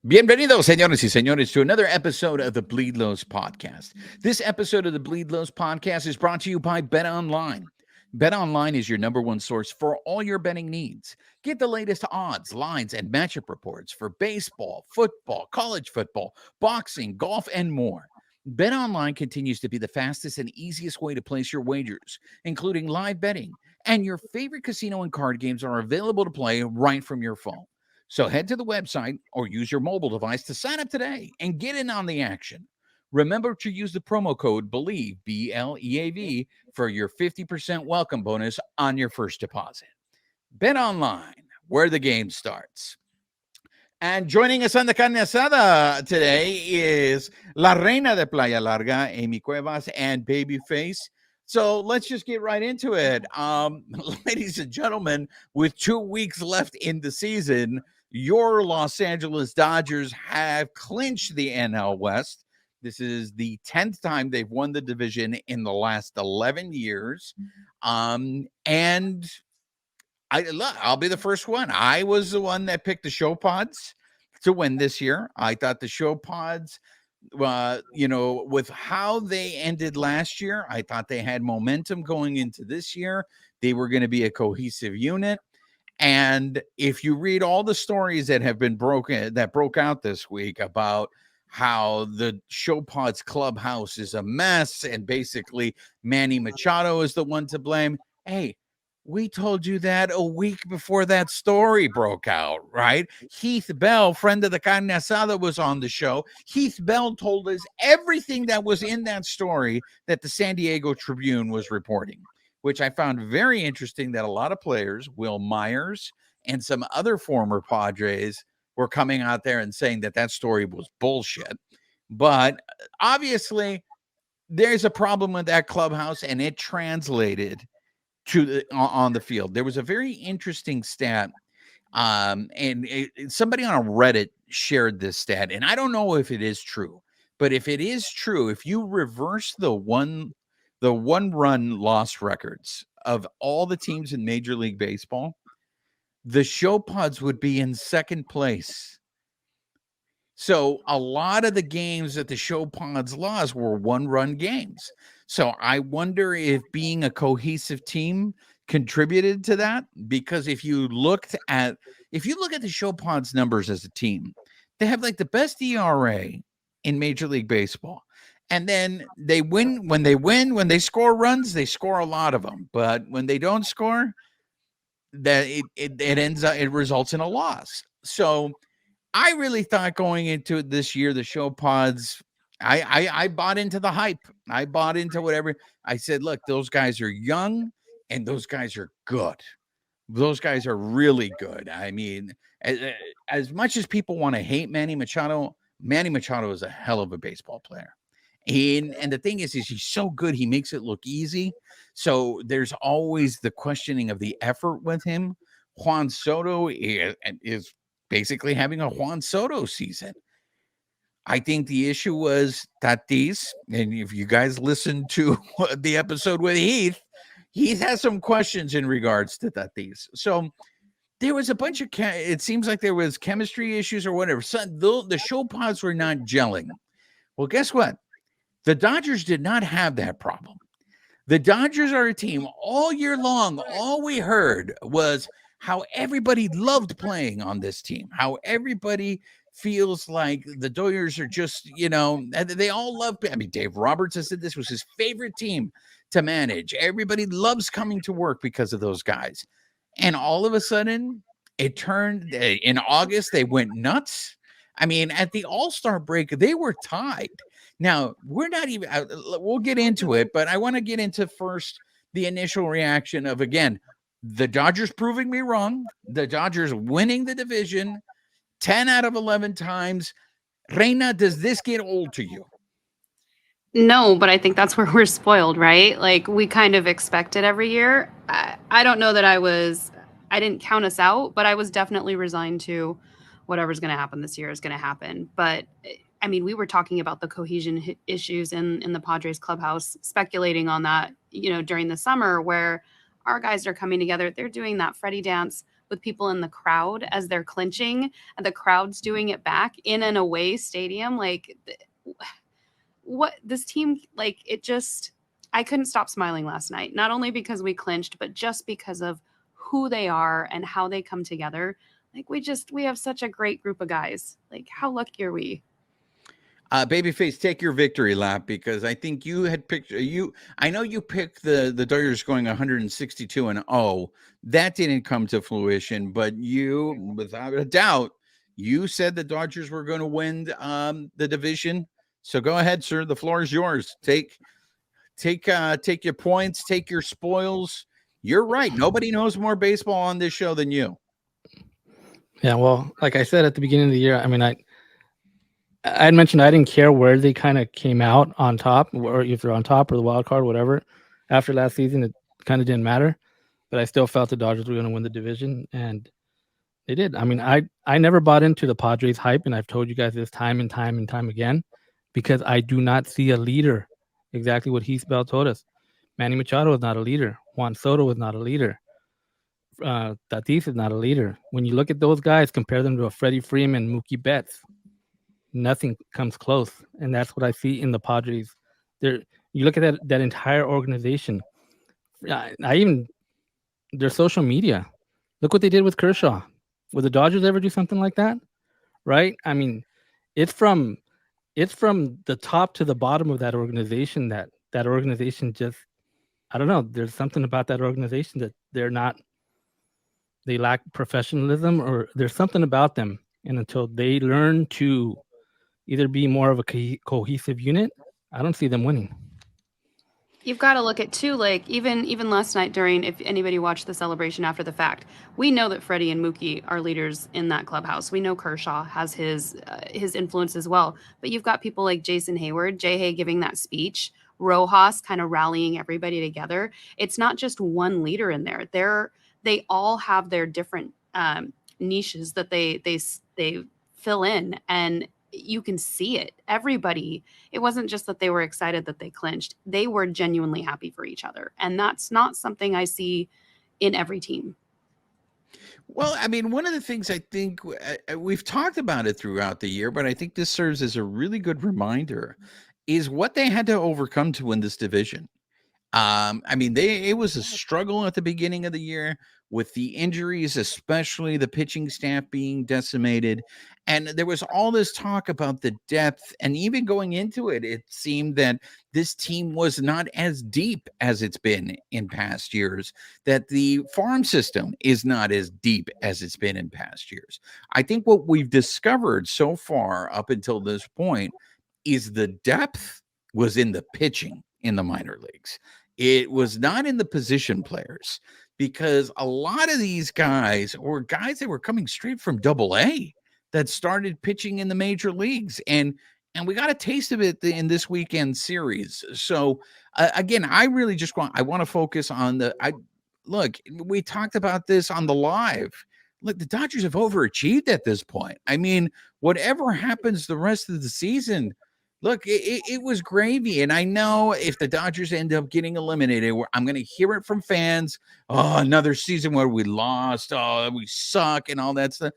Bienvenidos, señores y señores, to another episode of the Bleed Lows podcast. This episode of the Bleed Lows podcast is brought to you by Bet Online. Bet Online is your number one source for all your betting needs. Get the latest odds, lines, and matchup reports for baseball, football, college football, boxing, golf, and more. Bet Online continues to be the fastest and easiest way to place your wagers, including live betting, and your favorite casino and card games are available to play right from your phone. So head to the website or use your mobile device to sign up today and get in on the action. Remember to use the promo code BELIEVE, BLEAV, for your 50% welcome bonus on your first deposit. Bet online, where the game starts. And joining us on the carne asada today is La Reina de Playa Larga, Amy Cuevas, and Babyface. So let's just get right into it. Ladies and gentlemen, with 2 weeks left in the season, your Los Angeles Dodgers have clinched the NL West. This is the 10th time they've won the division in the last 11 years. And I'll be the first one. I was the one that picked the Show Pods to win this year. I thought the Show Pods, with how they ended last year, I thought they had momentum going into this year. They were going to be a cohesive unit. And if you read all the stories that broke out this week about how the Show Pods clubhouse is a mess and basically Manny Machado is the one to blame. Hey, we told you that a week before that story broke out, right? Heath Bell, friend of the carne asada, was on the show. Heath Bell told us everything that was in that story that the San Diego Tribune was reporting, which I found very interesting that a lot of players, Will Myers and some other former Padres, were coming out there and saying that that story was bullshit. But obviously, there's a problem with that clubhouse, and it translated on the field. There was a very interesting stat, somebody on a Reddit shared this stat, and I don't know if it is true, but if it is true, if you reverse the one run loss records of all the teams in Major League Baseball, the Show Pods would be in second place. So a lot of the games that the Show Pods lost were one-run games. So I wonder if being a cohesive team contributed to that, because if you look at the Show Pods numbers as a team, they have like the best ERA in Major League Baseball. And then they win when they score runs, they score a lot of them. But when they don't score, that it results in a loss. So I really thought going into this year, the Show Pods, I bought into the hype. I bought into whatever. I said, look, those guys are young and those guys are good. Those guys are really good. I mean, as much as people want to hate Manny Machado is a hell of a baseball player. And the thing is he's so good, he makes it look easy. So there's always the questioning of the effort with him. Juan Soto is basically having a Juan Soto season. I think the issue was Tatis, and if you guys listen to the episode with Heath has some questions in regards to Tatis. So there was a bunch of, it seems like there was chemistry issues or whatever. So the Show Pods were not gelling. Well, guess what? The Dodgers did not have that problem. The Dodgers are a team all year long. All we heard was how everybody loved playing on this team, how everybody feels like the Dodgers are just, they all love. I mean, Dave Roberts has said this was his favorite team to manage. Everybody loves coming to work because of those guys. And all of a sudden, it turned in August, they went nuts. I mean, at the All-Star break, they were tied. Now, we're not even, we'll get into it, but I want to get into first the initial reaction of, again, the Dodgers proving me wrong, the Dodgers winning the division 10 out of 11 times. Reina, does this get old to you? No, but I think that's where we're spoiled, right? Like we kind of expect it every year. I don't know that I didn't count us out, but I was definitely resigned to whatever's going to happen this year is going to happen. But I mean, we were talking about the cohesion issues in the Padres clubhouse, speculating on that, during the summer where our guys are coming together. They're doing that Freddie dance with people in the crowd as they're clinching and the crowd's doing it back in an away stadium. Like, what this team, like, it just, I couldn't stop smiling last night, not only because we clinched, but just because of who they are and how they come together. Like, we have such a great group of guys. Like, how lucky are we? Babyface, take your victory lap because I think you had picked you. I know you picked the Dodgers going 162-0. That didn't come to fruition, but you, without a doubt, you said the Dodgers were going to win the division. So go ahead, sir. The floor is yours. Take your points, take your spoils. You're right. Nobody knows more baseball on this show than you. Yeah, well, like I said at the beginning of the year, I mean, I had mentioned I didn't care where they kind of came out on top, or if they're on top or the wild card, whatever. After last season, it kind of didn't matter, but I still felt the Dodgers were going to win the division, and they did. I mean, I never bought into the Padres hype, and I've told you guys this time and time and time again, because I do not see a leader. Exactly what Heath Bell told us. Manny Machado is not a leader. Juan Soto is not a leader. Tatis is not a leader. When you look at those guys, compare them to a Freddie Freeman, Mookie Betts, nothing comes close, and that's what I see in the Padres. There, you look at that entire organization. I even their social media. Look what they did with Kershaw. Would the Dodgers ever do something like that? Right? I mean, it's from the top to the bottom of that organization. That organization just, I don't know. There's something about that organization that they lack professionalism, or there's something about them. And until they learn to either be more of a cohesive unit, I don't see them winning. You've got to look at too, like, even last night during, if anybody watched the celebration after the fact, we know that Freddie and Mookie are leaders in that clubhouse. We know Kershaw has his influence as well, but you've got people like Jason Hayward, Jay Hay giving that speech, Rojas kind of rallying everybody together. It's not just one leader in there. They all have their different niches that they fill in, and you can see it. Everybody, it wasn't just that they were excited that they clinched. They were genuinely happy for each other. And that's not something I see in every team. Well, I mean, one of the things I think we've talked about it throughout the year, but I think this serves as a really good reminder is what they had to overcome to win this division. I mean, it was a struggle at the beginning of the year with the injuries, especially the pitching staff being decimated. And there was all this talk about the depth. And even going into it, it seemed that this team was not as deep as it's been in past years, that the farm system is not as deep as it's been in past years. I think what we've discovered so far up until this point is the depth was in the pitching in the minor leagues. It was not in the position players, because a lot of these guys were guys that were coming straight from Double A that started pitching in the major leagues, and we got a taste of it in this weekend series. So again, I really just want to focus on I look. We talked about this on the live. Look, the Dodgers have overachieved at this point. I mean, whatever happens the rest of the season, look, it was gravy. And I know if the Dodgers end up getting eliminated, I'm going to hear it from fans. Oh, another season where we lost. Oh, we suck and all that stuff.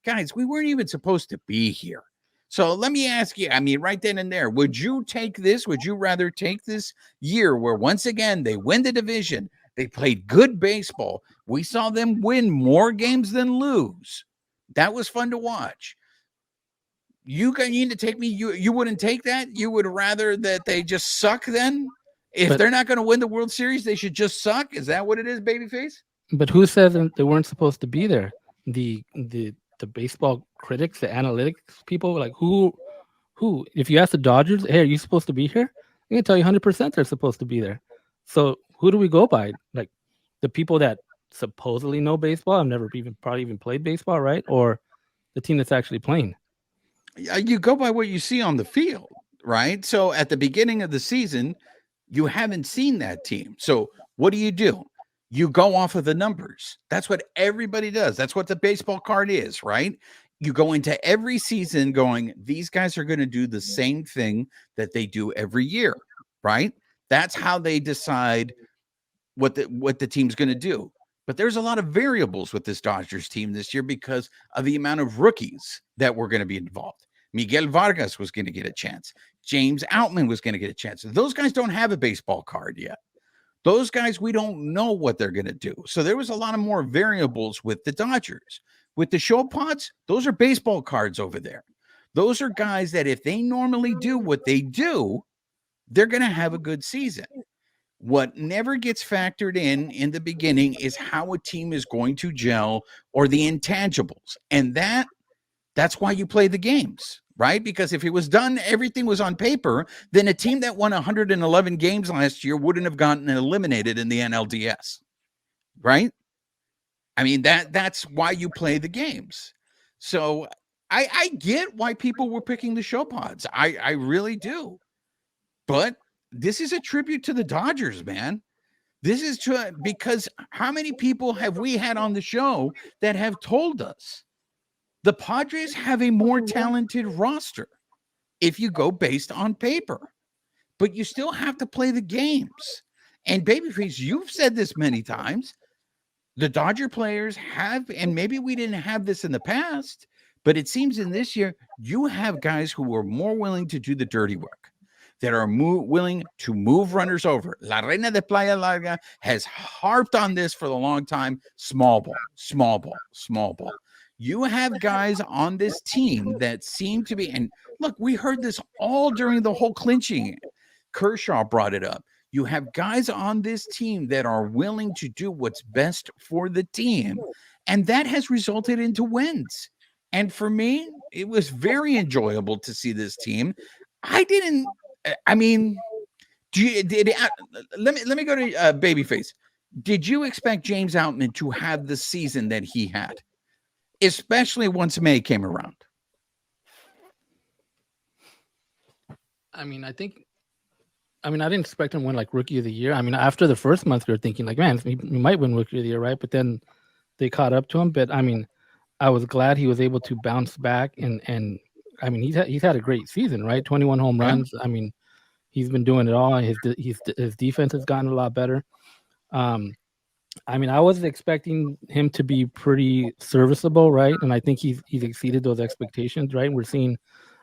Guys, we weren't even supposed to be here. So let me ask you, I mean, right then and there, would you take this? Would you rather take this year where once again they win the division? They played good baseball. We saw them win more games than lose. That was fun to watch. You need to take me. You wouldn't take that. You would rather that they just suck then? If they're not going to win the World Series, they should just suck. Is that what it is, babyface? But who says they weren't supposed to be there? The baseball critics, the analytics people, like who? If you ask the Dodgers, hey, are you supposed to be here? They can tell you 100% they're supposed to be there. So who do we go by? Like the people that supposedly know baseball, have never probably even played baseball, right? Or the team that's actually playing. You go by what you see on the field, right? So at the beginning of the season, you haven't seen that team. So what do? You go off of the numbers. That's what everybody does. That's what the baseball card is, right? You go into every season going, these guys are going to do the same thing that they do every year, right? That's how they decide what the team's going to do. But there's a lot of variables with this Dodgers team this year because of the amount of rookies that were going to be involved. Miguel Vargas was going to get a chance. James Outman was going to get a chance. Those guys don't have a baseball card yet. Those guys, we don't know what they're going to do. So there was a lot of more variables with the Dodgers. With the show pods, those are baseball cards over there. Those are guys that if they normally do what they do, they're going to have a good season. What never gets factored in the beginning is how a team is going to gel or the intangibles. And that's why you play the games, right? Because if it was done, everything was on paper, then a team that won 111 games last year wouldn't have gotten eliminated in the NLDS, right? I mean, that's why you play the games. So I get why people were picking the show pods. I really do. But this is a tribute to the Dodgers, man. This is true because how many people have we had on the show that have told us the Padres have a more talented roster if you go based on paper, but you still have to play the games. And Babyface, you've said this many times. The Dodger players have, and maybe we didn't have this in the past, but it seems in this year, you have guys who are more willing to do the dirty work, that are willing to move runners over. La Reina de Playa Larga has harped on this for a long time. Small ball, small ball, small ball. You have guys on this team that seem to be, and look, we heard this all during the whole clinching. Kershaw brought it up. You have guys on this team that are willing to do what's best for the team, and that has resulted into wins. And for me, it was very enjoyable to see this team. I mean, let me go to Babyface. Did you expect James Outman to have the season that he had, especially once May came around? I didn't expect him to win like Rookie of the Year. I mean, after the first month, we were thinking like, man, he might win Rookie of the Year, right? But then they caught up to him. But I mean, I was glad he was able to bounce back, and I mean, he's had a great season, right? 21 home runs. I mean, he's been doing it all. His defense has gotten a lot better. I mean, I was expecting him to be pretty serviceable, right? And I think he's exceeded those expectations, right? We're seeing,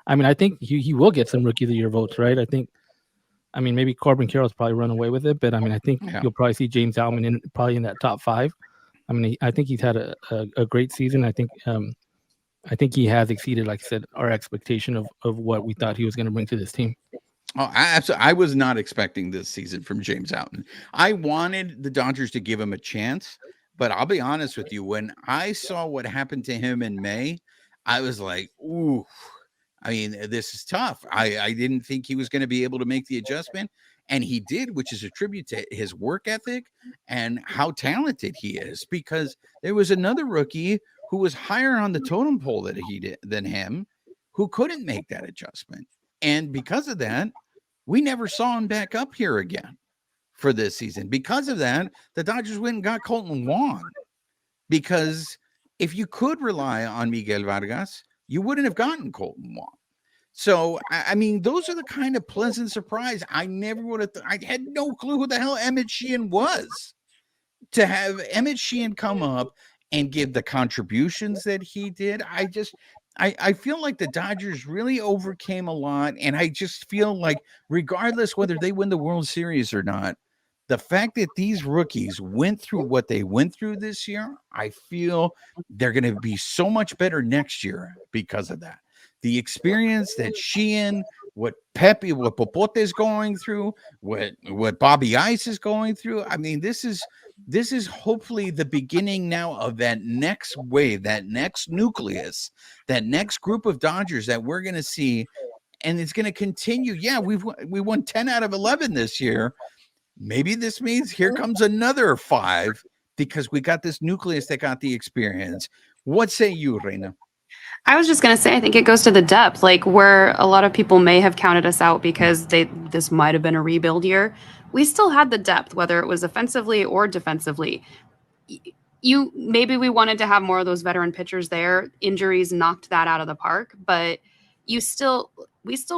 I mean, I think he will get some Rookie of the Year votes, right? I mean, maybe Corbin Carroll's probably run away with it, but I mean, I think you'll probably see James Outman probably in that top 5. I mean, I think he's had a great season. I think he has exceeded, like I said, our expectation of what we thought he was going to bring to this team. Oh, I was not expecting this season from James Outman. I wanted the Dodgers to give him a chance, but I'll be honest with you. When I saw what happened to him in May, I was like, ooh, I mean, this is tough. I didn't think he was going to be able to make the adjustment, and he did, which is a tribute to his work ethic and how talented he is, because there was another rookie who was higher on the totem pole than him, who couldn't make that adjustment. And because of that, we never saw him back up here again for this season. Because of that, the Dodgers went and got Colton Wong, because if you could rely on Miguel Vargas, you wouldn't have gotten Colton Wong. So, I mean, those are the kind of pleasant surprise. I never would have, I had no clue who the hell Emmett Sheehan was. To have Emmett Sheehan come up and give the contributions that he did, I feel like the Dodgers really overcame a lot. And I just feel like regardless whether they win the World Series or not, the fact that these rookies went through what they went through this year, I feel they're going to be so much better next year because of that. The experience that Sheehan, what Popote is going through, what Bobby Ice is going through. I mean, this is hopefully the beginning now of that next wave, that next nucleus, that next group of Dodgers that we're going to see, and it's going to continue. Yeah, we won 10 out of 11 this year. Maybe this means here comes another 5 because we got this nucleus that got the experience. What say you, Reina? I was just going to say, I think it goes to the depth, like where a lot of people may have counted us out because this might have been a rebuild year. We still had the depth, whether it was offensively or defensively. Maybe we wanted to have more of those veteran pitchers there. Injuries knocked that out of the park, but we still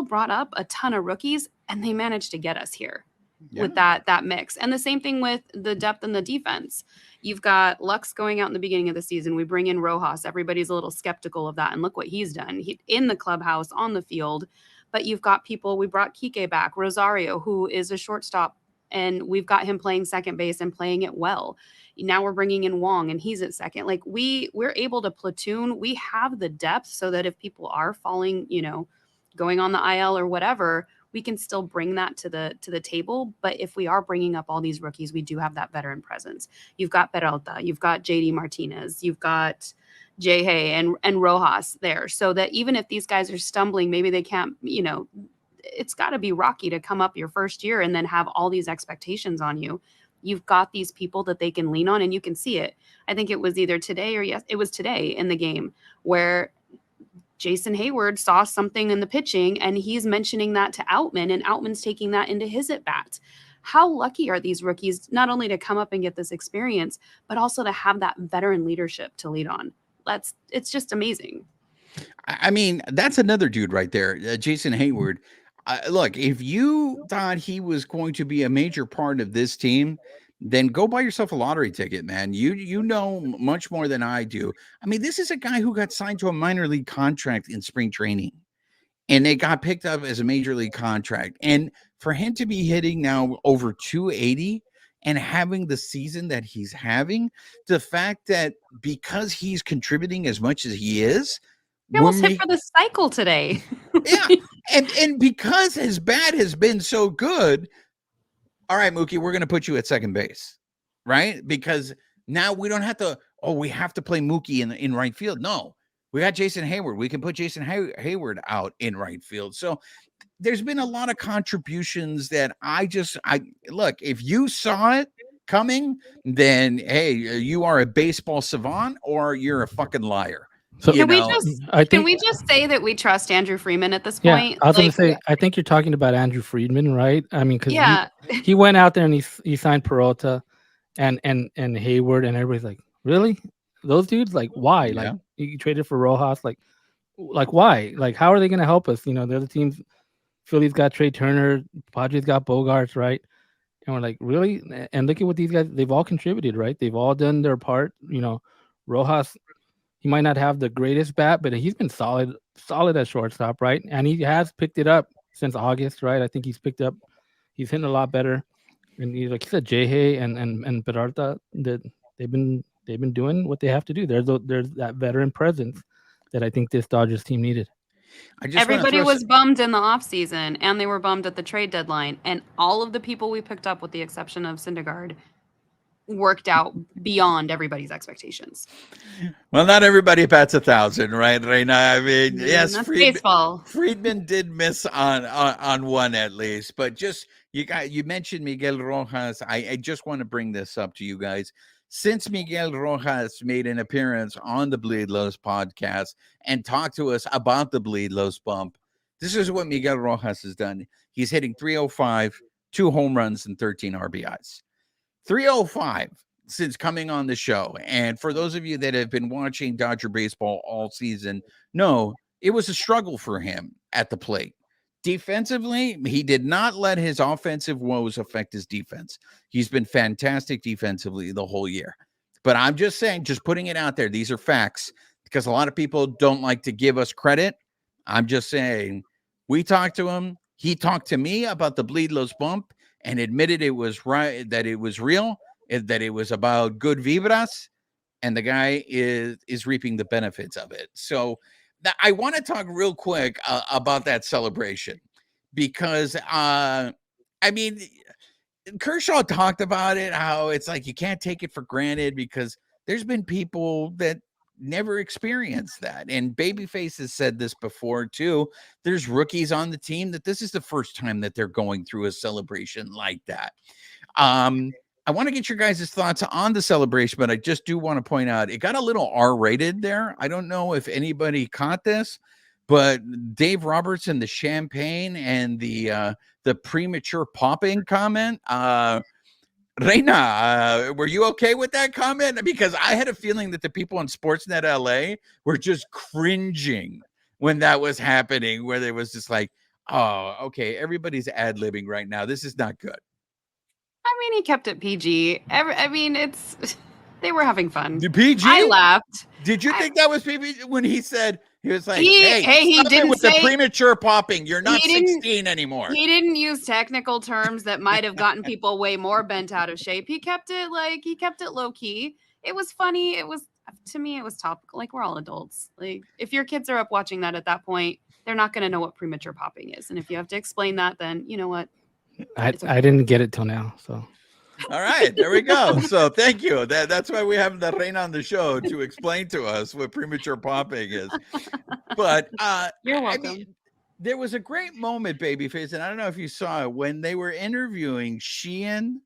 brought up a ton of rookies, and they managed to get us here. with that mix. And the same thing with the depth in the defense. You've got Lux going out in the beginning of the season. We bring in Rojas. Everybody's a little skeptical of that. And look what he's done in the clubhouse, on the field. But you've got people, we brought Kike back, Rosario, who is a shortstop, and we've got him playing second base and playing it well. Now we're bringing in Wong and he's at second. Like we're able to platoon. We have the depth so that if people are falling, going on the IL or whatever, we can still bring that to the table. But if we are bringing up all these rookies, we do have that veteran presence. You've got Peralta, you've got JD Martinez, you've got Jay Hay and Rojas there. So that even if these guys are stumbling, maybe they can't, it's got to be rocky to come up your first year and then have all these expectations on you. You've got these people that they can lean on, and you can see it. I think it was either today or it was today in the game where Jason Hayward saw something in the pitching and he's mentioning that to Outman, and Outman's taking that into his at bat. How lucky are these rookies not only to come up and get this experience, but also to have that veteran leadership to lead on? It's just amazing. I mean, that's another dude right there, Jason Hayward. Look, if you thought he was going to be a major part of this team, then go buy yourself a lottery ticket, man. You know much more than I do. I mean, this is a guy who got signed to a minor league contract in spring training, and it got picked up as a major league contract. And for him to be hitting now over 280 and having the season that he's having, the fact that because he's contributing as much as he is, he almost hit for the cycle today. Yeah. And because his bat has been so good, all right, Mookie, we're going to put you at second base, right? Because now we don't have to, we have to play Mookie in right field. No, we got Jason Hayward. We can put Jason Hayward out in right field. So there's been a lot of contributions that I look, if you saw it coming, then, hey, you are a baseball savant or you're a fucking liar. So can we just say that we trust Andrew Freeman at this point? Yeah, I was going to say, I think you're talking about Andrew Friedman, right? I mean, because he went out there and he signed Peralta and Hayward, and everybody's like, really? Those dudes? Like, why? Yeah. Like, you traded for Rojas? Like why? Like, how are they going to help us? The other teams, Philly's got Trey Turner, Padres got Bogarts, right? And we're like, really? And look at what these guys, they've all contributed, right? They've all done their part. Rojas, he might not have the greatest bat, but he's been solid at shortstop, right? And he has picked it up since August, right? I think he's hitting a lot better. And like you said, Jay Hay and Peralta, that they've been doing what they have to do. There's that veteran presence that I think this Dodgers team needed. Everybody was bummed in the offseason, and they were bummed at the trade deadline. And all of the people we picked up, with the exception of Syndergaard, worked out beyond everybody's expectations. Well, not everybody bats 1,000, right, Reina? I mean, yes, baseball. Friedman did miss on one at least, but just you mentioned Miguel Rojas. I just want to bring this up to you guys. Since Miguel Rojas made an appearance on the Bleed Lows podcast and talked to us about the Bleed Lows bump, this is what Miguel Rojas has done. He's hitting 305, 2 home runs, and 13 RBIs. 305 since coming on the show. And for those of you that have been watching Dodger baseball all season, no, it was a struggle for him at the plate. Defensively, he did not let his offensive woes affect his defense. He's been fantastic defensively the whole year. But I'm just saying, just putting it out there, these are facts, because a lot of people don't like to give us credit. I'm just saying, we talked to him. He talked to me about the Bleed Lows bump and admitted it was right, that it was real, that it was about good vibras, and the guy is reaping the benefits of it. So I want to talk real quick about that celebration, because I mean, Kershaw talked about it, how it's like you can't take it for granted because there's been people that never experienced that. And Babyface has said this before too. There's rookies on the team that this is the first time that they're going through a celebration like that. I want to get your guys' thoughts on the celebration, but I just do want to point out it got a little R-rated there. I don't know if anybody caught this, but Dave Roberts and the champagne and the premature popping comment. Reina, were you okay with that comment? Because I had a feeling that the people on Sportsnet LA were just cringing when that was happening, where they was just like, oh, okay, everybody's ad-libbing right now. This is not good. mean, he kept it PG. I mean, they were having fun. The PG? I laughed. Did you think that was PG when he said he was like, He "Hey, he stop it didn't with the say premature popping. You're not he didn't 16 anymore." he didn't use technical terms that might have gotten people way more bent out of shape. He kept it low key. It was funny. It was, to me, it was topical. Like, we're all adults. Like, if your kids are up watching that at that point, they're not going to know what premature popping is. And if you have to explain that, then you know what? I okay. didn't get it till now. So All right, there we go. So thank you. That's why we have the Reina on the show to explain to us what premature popping is. But You're I welcome. mean, there was a great moment, Babyface, and I don't know if you saw it when they were interviewing Sheehan,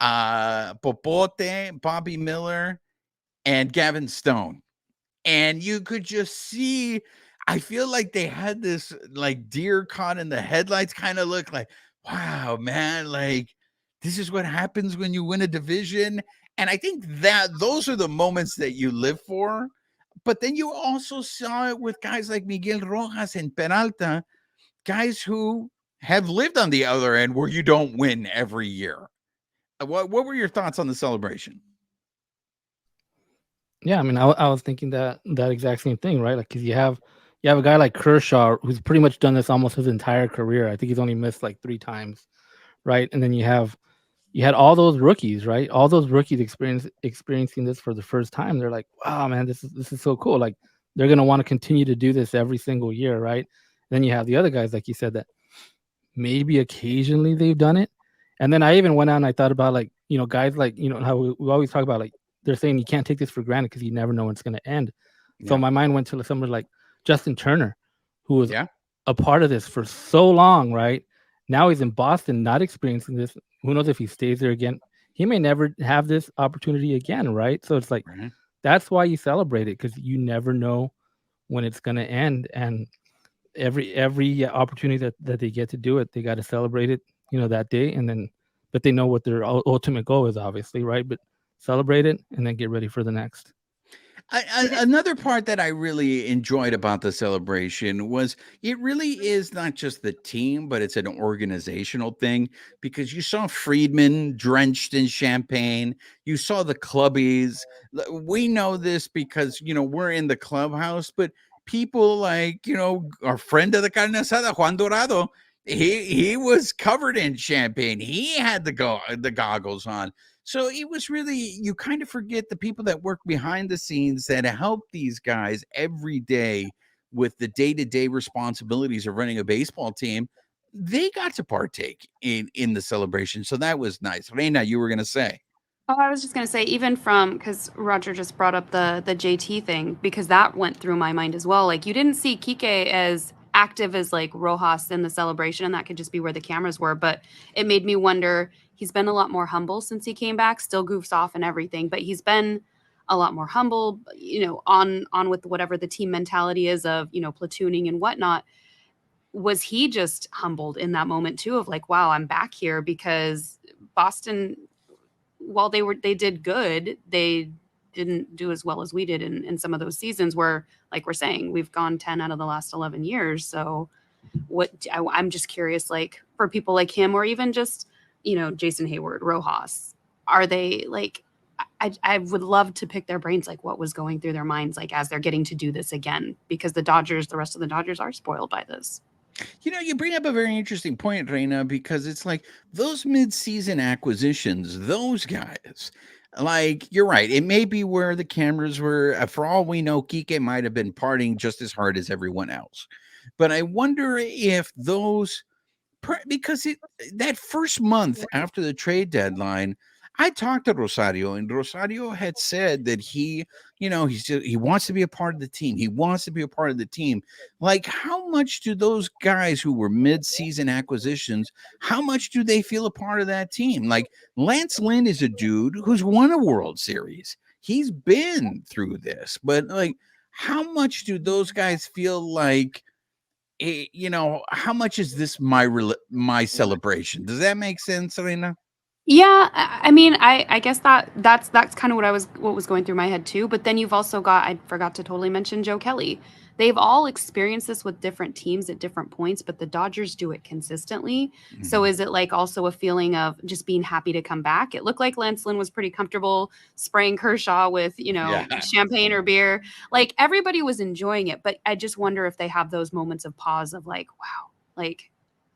Popote, Bobby Miller, and Gavin Stone. And you could just see, I feel like they had this like deer caught in the headlights kind of look like, wow, man, like this is what happens when you win a division. And I think that those are the moments that you live for. But then you also saw it with guys like Miguel Rojas and Peralta, guys who have lived on the other end where you don't win every year. What were your thoughts on the celebration? yeah, I mean, I was thinking that exact same thing, right? Like, because you have a guy like Kershaw who's pretty much done this almost his entire career. I think he's only missed like 3 times, right? And then you had all those rookies, right? All those rookies experiencing this for the first time. They're like, wow, man, this is so cool. Like, they're gonna want to continue to do this every single year, right? Then you have the other guys, like you said, that maybe occasionally they've done it. And then I even went out and I thought about, like, guys like, how we always talk about, like, they're saying you can't take this for granted because you never know when it's going to end. So Yeah. my mind went to somebody like Justin Turner, who was Yeah. a part of this for so long, right? Now he's in Boston, not experiencing this. Who knows if he stays there again? He may never have this opportunity again, right? So it's like, Right. that's why you celebrate it, because you never know when it's going to end. And every opportunity that they get to do it, they got to celebrate it, that day. And then, but they know what their ultimate goal is, obviously, right? But celebrate it and then get ready for the next. Another part that I really enjoyed about the celebration was it really is not just the team, but it's an organizational thing, because you saw Friedman drenched in champagne. You saw the clubbies. We know this because, we're in the clubhouse, but people like, our friend of the carne asada, Juan Dorado, he was covered in champagne. He had the goggles on. So it was really, you kind of forget the people that work behind the scenes that help these guys every day with the day-to-day responsibilities of running a baseball team. They got to partake in the celebration. So that was nice. Reina, you were going to say. Oh, I was just going to say, even because Roger just brought up the JT thing, because that went through my mind as well. Like, you didn't see Kike as active as like Rojas in the celebration, and that could just be where the cameras were. But it made me wonder, he's been a lot more humble since he came back, still goofs off and everything, but he's been a lot more humble, on with whatever the team mentality is of, platooning and whatnot. Was he just humbled in that moment too, of like, wow, I'm back here? Because Boston, while they did good, they didn't do as well as we did in some of those seasons where, like we're saying, we've gone 10 out of the last 11 years. So I'm just curious, like, for people like him, or even just, Jason Hayward, Rojas, are they like, I would love to pick their brains, like what was going through their minds, like as they're getting to do this again, because the rest of the Dodgers are spoiled by this. You bring up a very interesting point, Reina, because it's like those mid-season acquisitions, those guys, like, you're right. It may be where the cameras were. For all we know, Kike might have been partying just as hard as everyone else. But I wonder if those, because that first month after the trade deadline, I talked to Rosario, and Rosario had said that he wants to be a part of the team. He wants to be a part of the team. Like, how much do those guys who were mid-season acquisitions, how much do they feel a part of that team? Like, Lance Lynn is a dude who's won a World Series. He's been through this, but like, how much do those guys feel like, how much is this my celebration? Does that make sense, Serena? Yeah, I mean, I guess that's kind of what was going through my head too. But then you've also got, I forgot to totally mention Joe Kelly. They've all experienced this with different teams at different points, but the Dodgers do it consistently. So Mhm. is it like also a feeling of just being happy to come back? It looked like Lance Lynn was pretty comfortable spraying Kershaw with, Yeah. champagne or beer. Like everybody was enjoying it, but I just wonder if they have those moments of pause of like, wow, like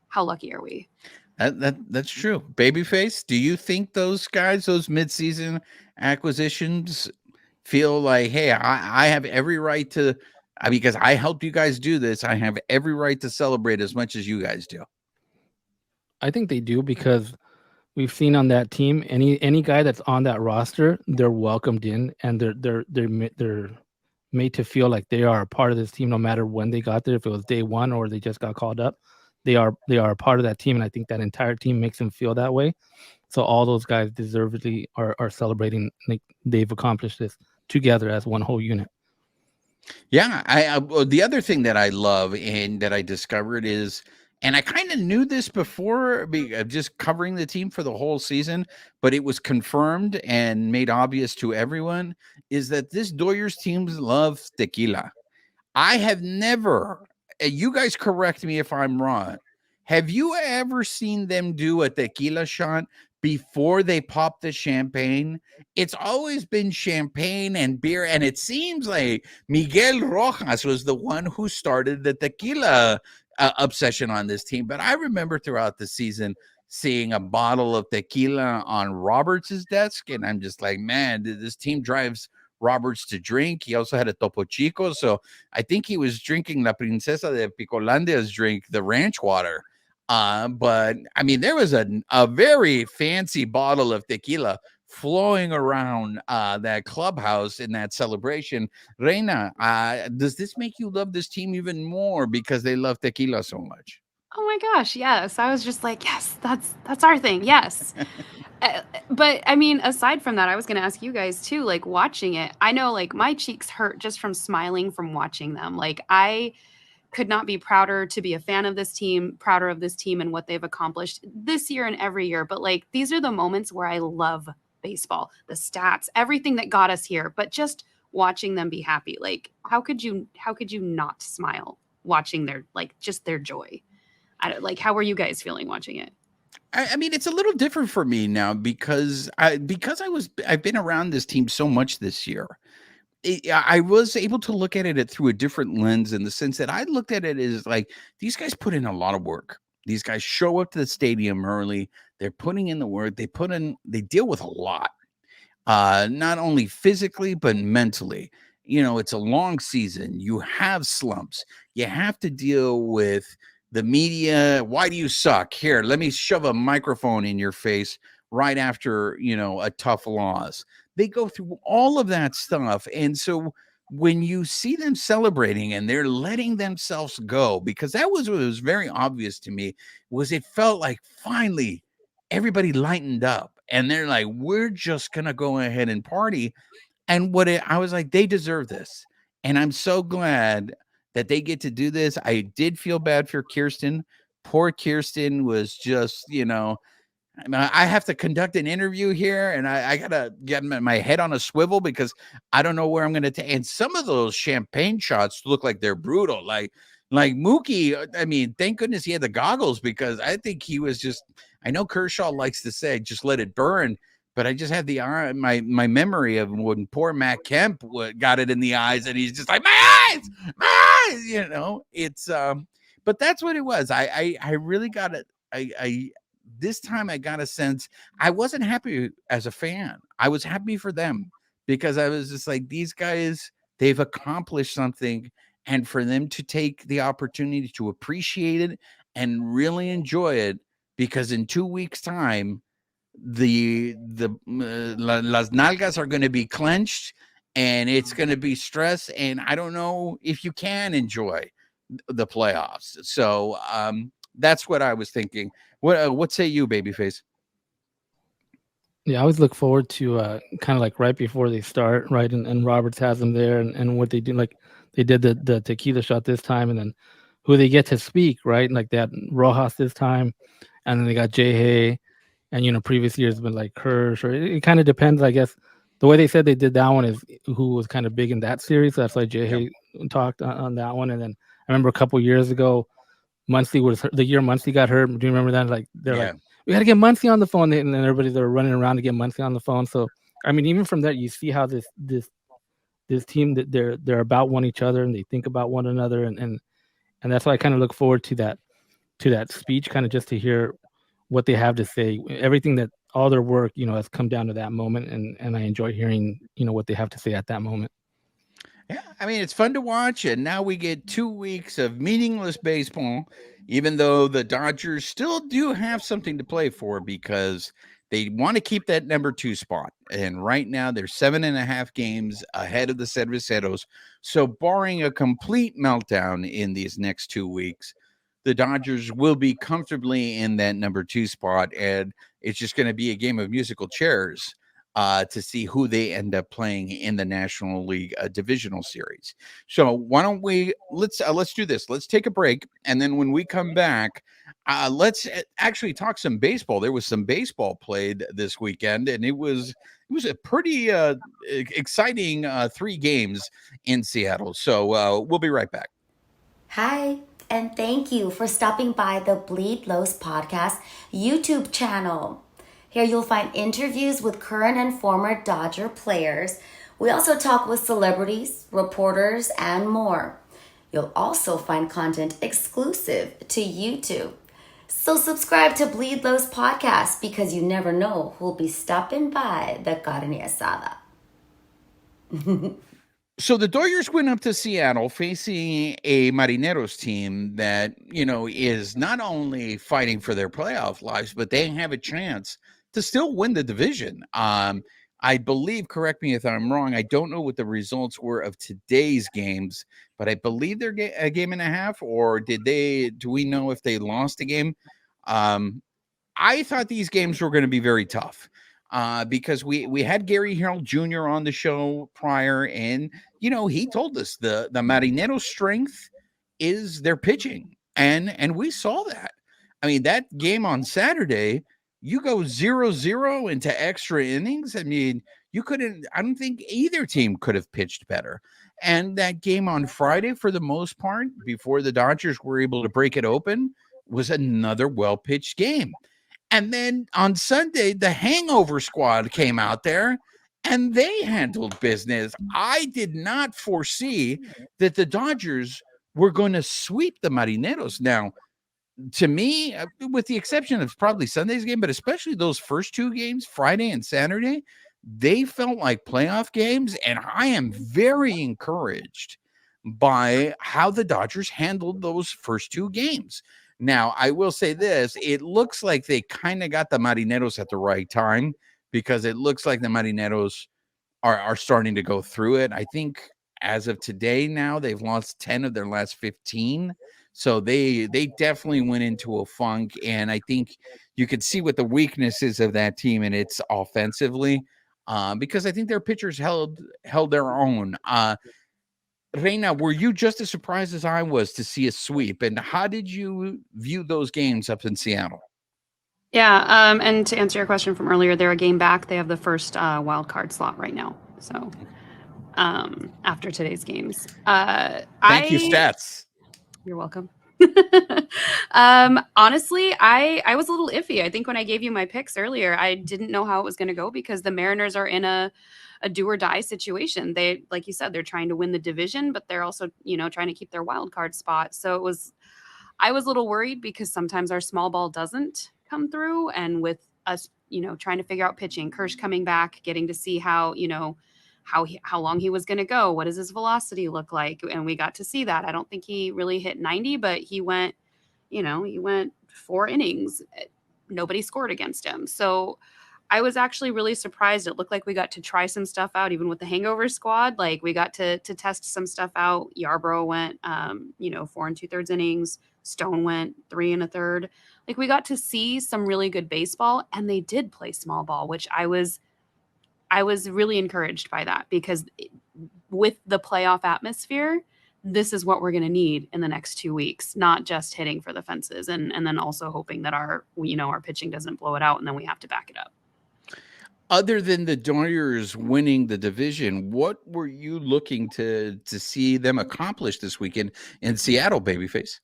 how lucky are we? That's true. Babyface, do you think those guys, those midseason acquisitions, feel like, hey, I have every right to, because I helped you guys do this, I have every right to celebrate as much as you guys do. I think they do because we've seen on that team any guy that's on that roster, they're welcomed in and they're made to feel like they are a part of this team no matter when they got there. If it was day one or they just got called up, they are a part of that team, and I think that entire team makes them feel that way. So all those guys deservedly are celebrating like they've accomplished this together as one whole unit. Yeah, well, the other thing that I love and that I discovered is, and I kind of knew this before, just covering the team for the whole season, but it was confirmed and made obvious to everyone, is that this Doyers team loves tequila. I have never, you guys correct me if I'm wrong. Have you ever seen them do a tequila shot before they pop the champagne? It's always been champagne and beer. And it seems like Miguel Rojas was the one who started the tequila obsession on this team. But I remember throughout the season seeing a bottle of tequila on Roberts' desk. And I'm just like, man, this team drives Roberts to drink. He also had a Topo Chico. So I think he was drinking La Princesa de Picolandia's drink, the ranch water. But I mean, there was a very fancy bottle of tequila flowing around that clubhouse in that celebration. Reina, does this make you love this team even more because they love tequila so much? Oh my gosh, yes. I was just like, "Yes, that's our thing, yes." But, I mean, aside from that, I was gonna ask you guys too, like, watching it, I know, like, my cheeks hurt just from smiling from watching them, like, I could not be prouder to be a fan of this team, prouder of this team and what they've accomplished this year and every year, but, like, these are the moments where I love baseball, the stats, everything that got us here, but just watching them be happy, like, how could you not smile watching their like, just their joy? I don't like, how were you guys feeling watching it? I mean, it's a little different for me now I've been around this team so much this year. I was able to look at it through a different lens in the sense that I looked at it as like these guys put in a lot of work. These guys show up to the stadium early. They're putting in the work. They deal with a lot, not only physically, but mentally. It's a long season. You have slumps. You have to deal with the media. Why do you suck? Here, let me shove a microphone in your face right after, a tough loss. They go through all of that stuff. And so when you see them celebrating and they're letting themselves go, because that was what was very obvious to me, was it felt like finally everybody lightened up and they're like, we're just gonna go ahead and party. And I was like, they deserve this. And I'm so glad that they get to do this. I did feel bad for Kirsten. Poor Kirsten was just, I mean, I have to conduct an interview here, and I gotta get my head on a swivel because I don't know where I'm gonna take. And some of those champagne shots look like they're brutal. Like Mookie. I mean, thank goodness he had the goggles because I think he was just. I know Kershaw likes to say, "Just let it burn," but I just had my memory of when poor Matt Kemp got it in the eyes, and he's just like, "My eyes, my eyes." But that's what it was. I really got it. I this time I got a sense I wasn't happy as a fan. I was happy for them because I was just like, these guys, they've accomplished something. And for them to take the opportunity to appreciate it and really enjoy it, because in 2 weeks' time, las nalgas are going to be clenched and it's going to be stress. And I don't know if you can enjoy the playoffs. So that's what I was thinking. What say you, babyface? Yeah, I always look forward to kind of like right before they start, right? And Roberts has them there, and what they do, like they did the tequila shot this time, and then who they get to speak, right? Like that Rojas this time, and then they got Jay Hay, And previous years have been like Kirsch, or it kind of depends, I guess. The way they said they did that one is who was kind of big in that series. So that's why Jay Yep. talked on that one. And then I remember a couple years ago, Muncy was the year Muncy got hurt. Do you remember that? Like they're Yeah. like, we got to get Muncy on the phone, and then everybody's there running around to get Muncy on the phone. So I mean, even from that, you see how this team, that they're about one each other and they think about one another, and that's why I kind of look forward to that speech, kind of just to hear what they have to say. Everything that all their work, has come down to that moment, and I enjoy hearing, what they have to say at that moment. Yeah, I mean, it's fun to watch, and now we get 2 weeks of meaningless baseball, even though the Dodgers still do have something to play for because they want to keep that number 2 spot. And right now, they're 7.5 games ahead of the Cerveceros. So, barring a complete meltdown in these next 2 weeks, the Dodgers will be comfortably in that number 2 spot, and it's just going to be a game of musical chairs to see who they end up playing in the National League divisional series. So why don't we let's do this? Let's take a break, and then when we come back, let's actually talk some baseball. There was some baseball played this weekend, and it was a pretty exciting 3 games in Seattle. So we'll be right back. Hi, and thank you for stopping by the Bleed Lows Podcast YouTube channel. Here you'll find interviews with current and former Dodger players. We also talk with celebrities, reporters, and more. You'll also find content exclusive to YouTube. So subscribe to Bleed Lows Podcast because you never know who'll be stopping by the carne asada. So the Dodgers went up to Seattle facing a Marineros team that, is not only fighting for their playoff lives, but they have a chance to still win the division. I believe, correct me if I'm wrong, I don't know what the results were of today's games, but I believe they're a game and a half, or do we know if they lost a game? I thought these games were going to be very tough because we had Gary Harrell Jr. on the show prior, and he told us the Marineros' strength is their pitching, and we saw that. I mean, that game on Saturday, you go 0-0 into extra innings. I mean, I don't think either team could have pitched better. And that game on Friday, for the most part, before the Dodgers were able to break it open, was another well-pitched game. And then on Sunday, the Hangover Squad came out there and they handled business. I did not foresee that the Dodgers were going to sweep the Marineros. Now, to me, with the exception of probably Sunday's game, but especially those first 2 games, Friday and Saturday, they felt like playoff games. And I am very encouraged by how the Dodgers handled those first 2 games. Now, I will say this, it looks like they kind of got the Marineros at the right time because it looks like the Marineros are starting to go through it. I think as of today now, they've lost 10 of their last 15. So they definitely went into a funk, and I think you could see what the weaknesses of that team, and it's offensively, because I think their pitchers held their own. Reina, were you just as surprised as I was to see a sweep? And how did you view those games up in Seattle? Yeah, and to answer your question from earlier, they're a game back. They have the first wild card slot right now. So after today's games, Thank you, stats. You're welcome. Honestly, I was a little iffy. I think when I gave you my picks earlier, I didn't know how it was going to go because the Mariners are in a do or die situation. They, like you said, they're trying to win the division, but they're also, trying to keep their wild card spot. So I was a little worried because sometimes our small ball doesn't come through. And with us, trying to figure out pitching, Kersh coming back, getting to see how long he was going to go. What does his velocity look like? And we got to see that. I don't think he really hit 90, but he went 4 innings. Nobody scored against him. So I was actually really surprised. It looked like we got to try some stuff out, even with the Hangover Squad. Like we got to test some stuff out. Yarbrough went, 4 2/3 innings. Stone went 3 1/3. Like we got to see some really good baseball, and they did play small ball, which I was really encouraged by that because with the playoff atmosphere, this is what we're going to need in the next 2 weeks, not just hitting for the fences and then also hoping that our pitching doesn't blow it out and then we have to back it up. Other than the Dodgers winning the division, what were you looking to see them accomplish this weekend in Seattle, babyface?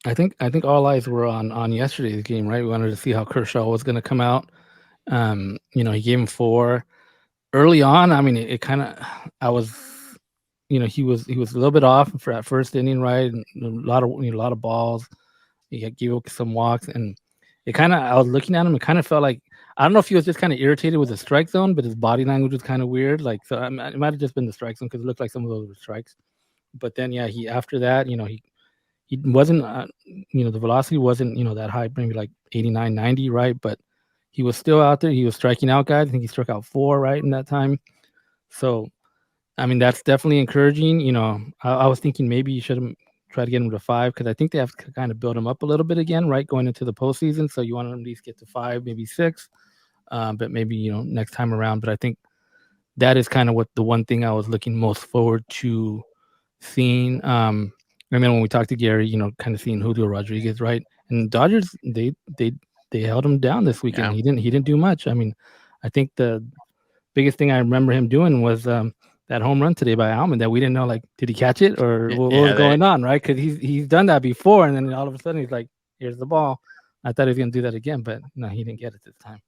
I think all eyes were on yesterday's game, right? We wanted to see how Kershaw was going to come out. He gave him 4 early on. I mean, it kind of, I was, he was a little bit off for that first inning, right? And a lot of balls. He gave up some walks, and it kind of, I was looking at him. It kind of felt like, I don't know if he was just kind of irritated with the strike zone, but his body language was kind of weird. Like, so it might have just been the strike zone because it looked like some of those were strikes. But then, yeah, after that, he wasn't, the velocity wasn't, that high, maybe like 89, 90, right? But he was still out there. He was striking out guys. I think he struck out 4, right, in that time. So, I mean, that's definitely encouraging. I was thinking maybe you should have tried to get him to 5 because I think they have to kind of build him up a little bit again, right, going into the postseason. So you want to at least get to 5, maybe 6, but maybe, next time around. But I think that is kind of what the one thing I was looking most forward to seeing. I mean, when we talked to Gary, kind of seeing Julio Rodriguez, right? And Dodgers, they held him down this weekend. Yeah. He didn't do much. I mean, I think the biggest thing I remember him doing was that home run today by Almond that we didn't know, like, did he catch it or what was going on, right? Because he's done that before, and then all of a sudden he's like, here's the ball. I thought he was going to do that again, but no, he didn't get it this time.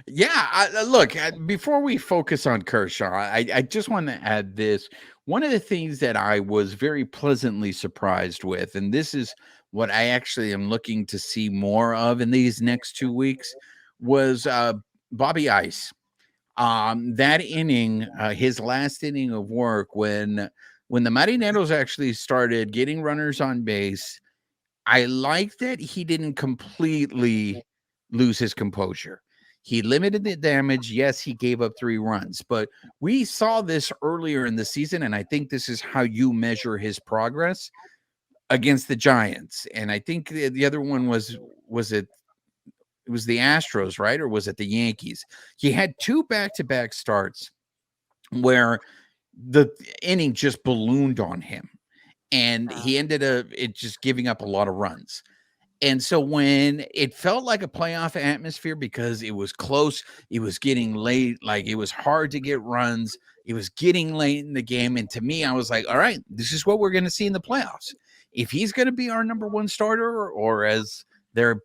Yeah, look, before we focus on Kershaw, I just want to add this. One of the things that I was very pleasantly surprised with, and this is what I actually am looking to see more of in these next 2 weeks, was Bobby Ice. That inning, his last inning of work, when the Marineros actually started getting runners on base, I like that he didn't completely lose his composure. He limited the damage. Yes, he gave up 3 runs, but we saw this earlier in the season, and I think this is how you measure his progress against the Giants. And I think the other one was it was the Astros, right? Or was it the Yankees? He had 2 back-to-back starts where the inning just ballooned on him, and he ended up just giving up a lot of runs. And so when it felt like a playoff atmosphere because it was close, it was getting late, like it was hard to get runs, it was getting late in the game. And to me, I was like, all right, this is what we're going to see in the playoffs. If he's going to be our number 1 starter, or as they're,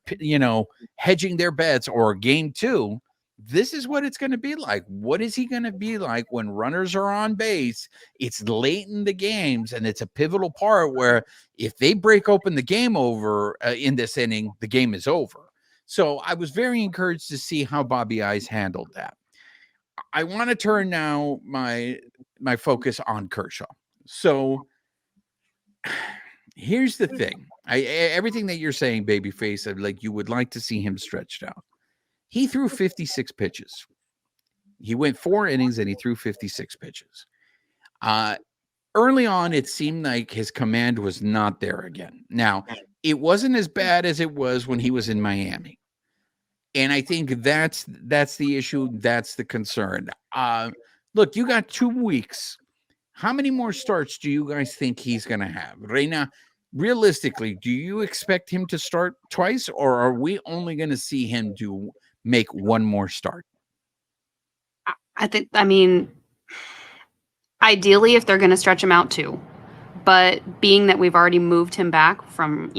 hedging their bets, or game 2, this is what it's going to be like. What is he going to be like when runners are on base? It's late in the games, and it's a pivotal part where if they break open the game over in this inning, the game is over. So I was very encouraged to see how Bobby Ice handled that. I want to turn now my focus on Kershaw. So here's the thing. Everything that you're saying, babyface, like you would like to see him stretched out. He threw 56 pitches. He went 4 innings and he threw 56 pitches. Early on, it seemed like his command was not there again. Now, it wasn't as bad as it was when he was in Miami. And I think that's the issue. That's the concern. Look, you got 2 weeks. How many more starts do you guys think he's going to have? Reina, realistically, do you expect him to start twice, or are we only going to see him make 1 more start? I mean, ideally, if they're going to stretch him out 2, but being that we've already moved him back from,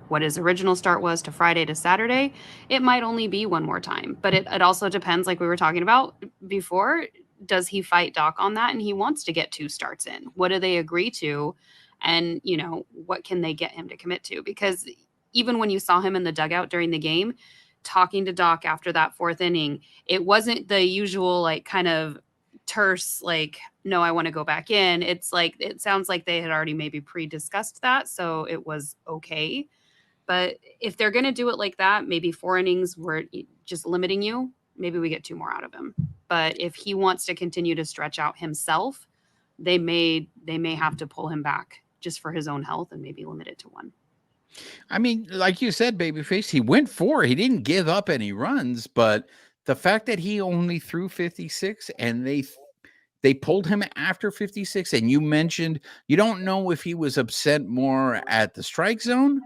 what his original start was to Friday to Saturday, it might only be 1 more time. But it also depends, like we were talking about before, does he fight Doc on that? And he wants to get 2 starts in. What do they agree to? And, what can they get him to commit to? Because even when you saw him in the dugout during the game, talking to Doc after that 4th inning, it wasn't the usual, like, kind of terse, like, no, I want to go back in. It's like, it sounds like they had already maybe pre-discussed that, so it was okay. But if they're going to do it like that, maybe 4 innings were just limiting you, maybe we get 2 more out of him. But if he wants to continue to stretch out himself, they may have to pull him back just for his own health and maybe limit it to 1. I mean, like you said, babyface, he went 4. He didn't give up any runs, but the fact that he only threw 56 and They pulled him after 56, and you mentioned you don't know if he was upset more at the strike zone,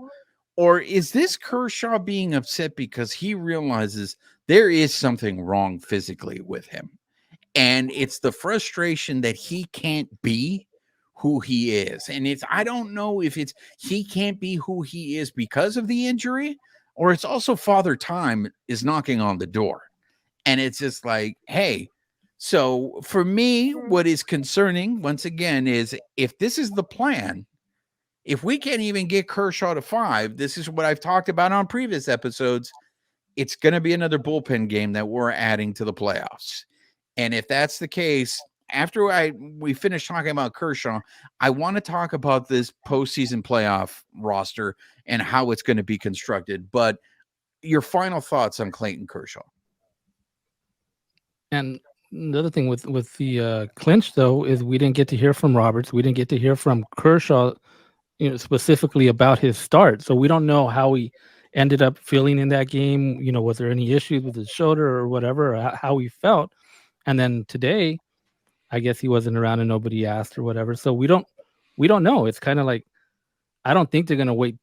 or is this Kershaw being upset because he realizes there is something wrong physically with him? And it's the frustration that he can't be who he is. And I don't know if it's he can't be who he is because of the injury, or it's also Father Time is knocking on the door. And it's just like, hey, so for me, what is concerning once again is if this is the plan, if we can't even get Kershaw to 5, this is what I've talked about on previous episodes. It's going to be another bullpen game that we're adding to the playoffs. And if that's the case, after we finish talking about Kershaw, I want to talk about this postseason playoff roster and how it's going to be constructed. But your final thoughts on Clayton Kershaw? And the other thing with the clinch, though, is we didn't get to hear from Roberts. We didn't get to hear from Kershaw, specifically about his start. So we don't know how he ended up feeling in that game. Was there any issues with his shoulder or whatever, or how he felt? And then today, I guess he wasn't around and nobody asked or whatever. So we don't know. It's kind of like, I don't think they're going to wait.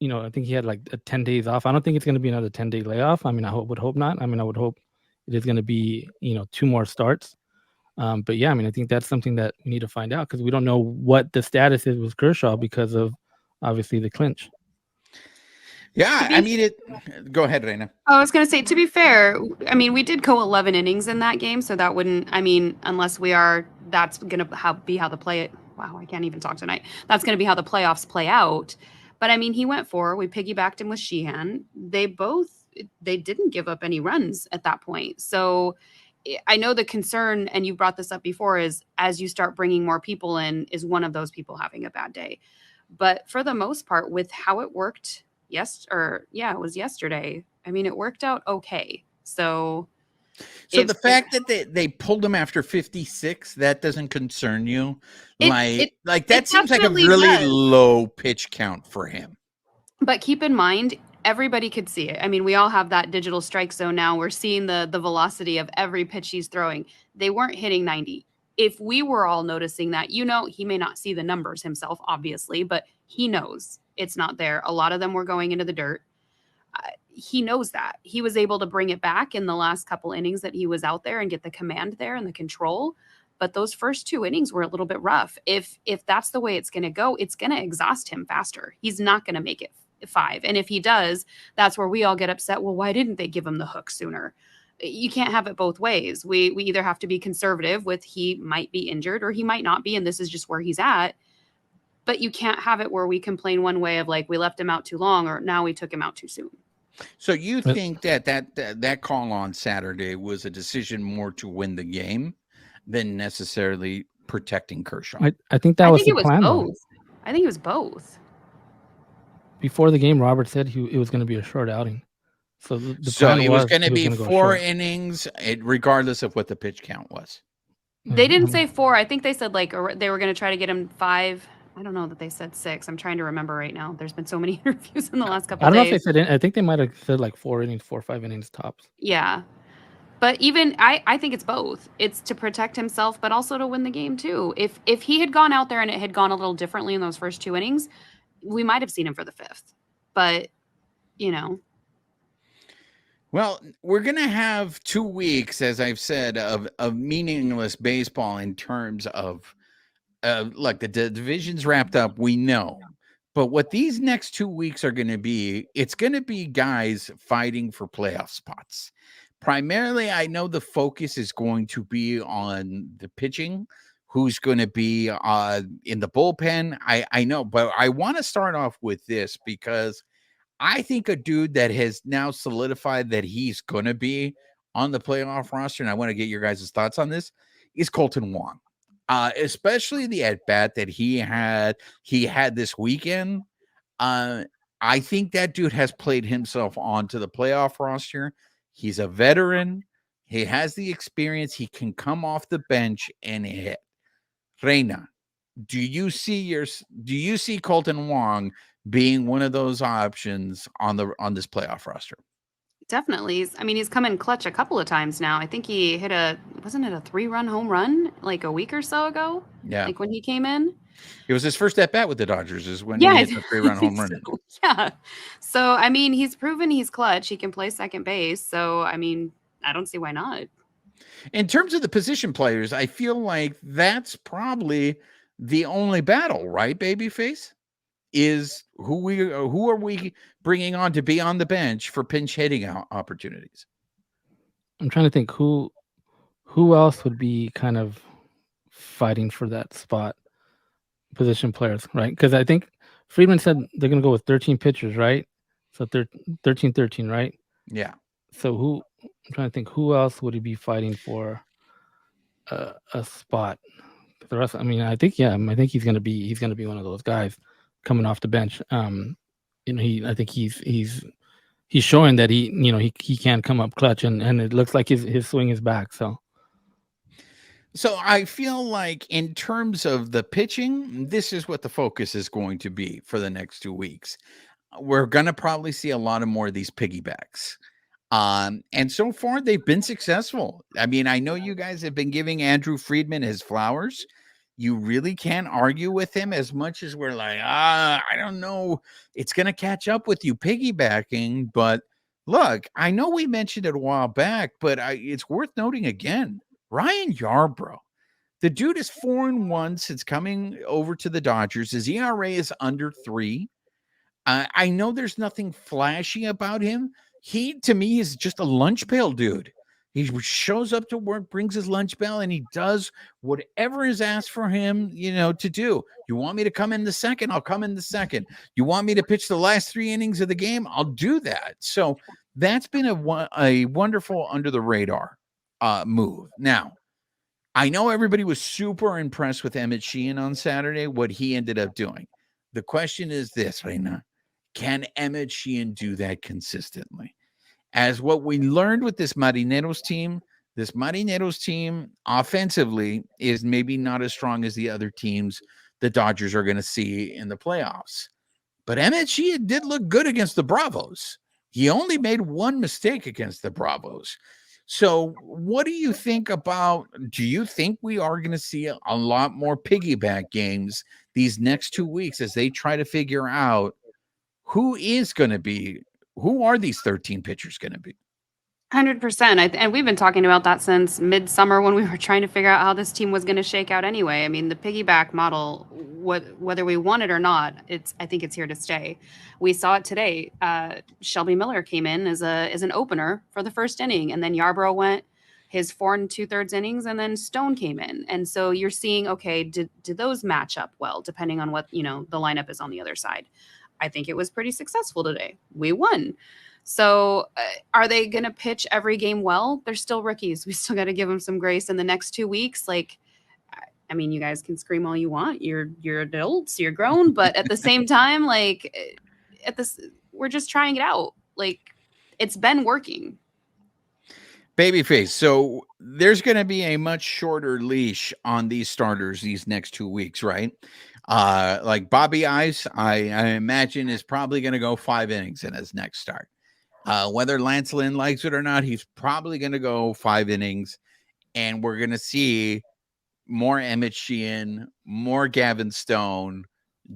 I think he had like 10 days off. I don't think it's going to be another 10-day layoff. I mean, I would hope not. I mean, I would hope it is going to be, 2 more starts. But yeah, I mean, I think that's something that we need to find out because we don't know what the status is with Kershaw because of obviously the clinch. Yeah, I mean Go ahead, Reina. I was going to say, to be fair, I mean, we did go 11 innings in that game, so that wouldn't, I mean, unless that's going to be how wow, I can't even talk tonight. That's going to be how the playoffs play out. But I mean, he went 4. We piggybacked him with Sheehan. They didn't give up any runs at that point. So I know the concern, and you brought this up before, is as you start bringing more people in, is one of those people having a bad day. But for the most part, with how it worked, it was yesterday. I mean, it worked out okay. So the fact that they pulled him after 56, that doesn't concern you? That seems like a really low pitch count for him. But keep in mind, everybody could see it. I mean, we all have that digital strike zone now. We're seeing the velocity of every pitch he's throwing. They weren't hitting 90. If we were all noticing that, he may not see the numbers himself, obviously, but he knows it's not there. A lot of them were going into the dirt. He knows that. He was able to bring it back in the last couple innings that he was out there and get the command there and the control. But those first 2 innings were a little bit rough. If that's the way it's going to go, it's going to exhaust him faster. He's not going to make it 5. And if he does, that's where we all get upset. Well, why didn't they give him the hook sooner? You can't have it both ways. We either have to be conservative with he might be injured or he might not be, and this is just where he's at. But you can't have it where we complain one way of like, we left him out too long, or now we took him out too soon. So you think that call on Saturday was a decision more to win the game than necessarily protecting Kershaw? I think that was the plan. Both. I think it was both. Before the game, Robert said it was going to be a short outing. So it was going to be 4 innings, regardless of what the pitch count was. They didn't say 4. I think they said they were going to try to get him 5. I don't know that they said 6. I'm trying to remember right now. There's been so many interviews in the last couple of days. I don't know if they said. I think they might have said 4 innings, 4 or 5 innings tops. Yeah, but even I think it's both. It's to protect himself, but also to win the game too. If he had gone out there and it had gone a little differently in those first 2 innings, we might have seen him for the 5th. But Well, we're going to have 2 weeks, as I've said, of meaningless baseball in terms of the division's wrapped up, we know. But what these next 2 weeks are going to be, it's going to be guys fighting for playoff spots. Primarily, I know the focus is going to be on the pitching, who's going to be in the bullpen. I know, but I want to start off with this because I think a dude that has now solidified that he's going to be on the playoff roster, and I want to get your guys' thoughts on this, is Kolten Wong. Especially the at-bat that he had this weekend. I think that dude has played himself onto the playoff roster. He's a veteran. He has the experience. He can come off the bench and hit. Reina, do you see Kolten Wong being one of those options on this playoff roster? Definitely. He's come in clutch a couple of times now. I think he hit wasn't it a 3-run home run like a week or so ago? Yeah. Like when he came in? It was his first at bat with the Dodgers is when Yeah, he I hit the 3-run home run. so. Yeah. So, he's proven he's clutch. He can play second base. So, I don't see why not. In terms of the position players, I feel like that's probably the only battle, right, Babyface? Is who are we bringing on to be on the bench for pinch hitting opportunities? I'm trying to think who else would be kind of fighting for that spot, position players, right? Because I think Friedman said they're going to go with 13 pitchers, right? So 13, right? Yeah. So I'm trying to think who else would he be fighting for a spot? The rest, I think he's going to be one of those guys coming off the bench. I think he's showing that he can come up clutch, and it looks like his swing is back. So I feel like in terms of the pitching, this is what the focus is going to be for the next 2 weeks. We're going to probably see a lot of more of these piggybacks. And so far they've been successful. I know you guys have been giving Andrew Friedman his flowers. You really can't argue with him as much as we're like, I don't know. It's going to catch up with you piggybacking. But look, I know we mentioned it a while back, but it's worth noting again. Ryan Yarbrough, the dude is 4-1 since coming over to the Dodgers. His ERA is under 3. I know there's nothing flashy about him. He, to me, is just a lunch pail dude. He shows up to work, brings his lunch pail, and he does whatever is asked for him, to do. You want me to come in the second? I'll come in the second. You want me to pitch the last 3 innings of the game? I'll do that. So that's been a wonderful under the radar move. Now, I know everybody was super impressed with Emmett Sheehan on Saturday, what he ended up doing. The question is this, Reina. Can Emmett Sheehan do that consistently? As what we learned with this Marineros team offensively is maybe not as strong as the other teams the Dodgers are going to see in the playoffs. But Emmett Sheehan did look good against the Bravos. He only made one mistake against the Bravos. So what do you think do you think we are going to see a lot more piggyback games these next 2 weeks as they try to figure out who are these 13 pitchers going to be? 100%. And we've been talking about that since midsummer when we were trying to figure out how this team was going to shake out anyway. The piggyback model, whether we want it or not, I think it's here to stay. We saw it today. Shelby Miller came in as an opener for the first inning, and then Yarbrough went his 4 2/3 innings, and then Stone came in. And so you're seeing, okay, did those match up well, depending on what, the lineup is on the other side. I think it was pretty successful today. We won. So are they going to pitch every game well? They're still rookies. We still got to give them some grace in the next 2 weeks. You guys can scream all you want. You're adults, you're grown, but at the same time, we're just trying it out. It's been working. Babyface, so there's going to be a much shorter leash on these starters these next 2 weeks, right? Like Bobby Ice, I imagine is probably going to go 5 innings in his next start. Whether Lance Lynn likes it or not, he's probably going to go 5 innings, and we're going to see more Emmett Sheehan, more Gavin Stone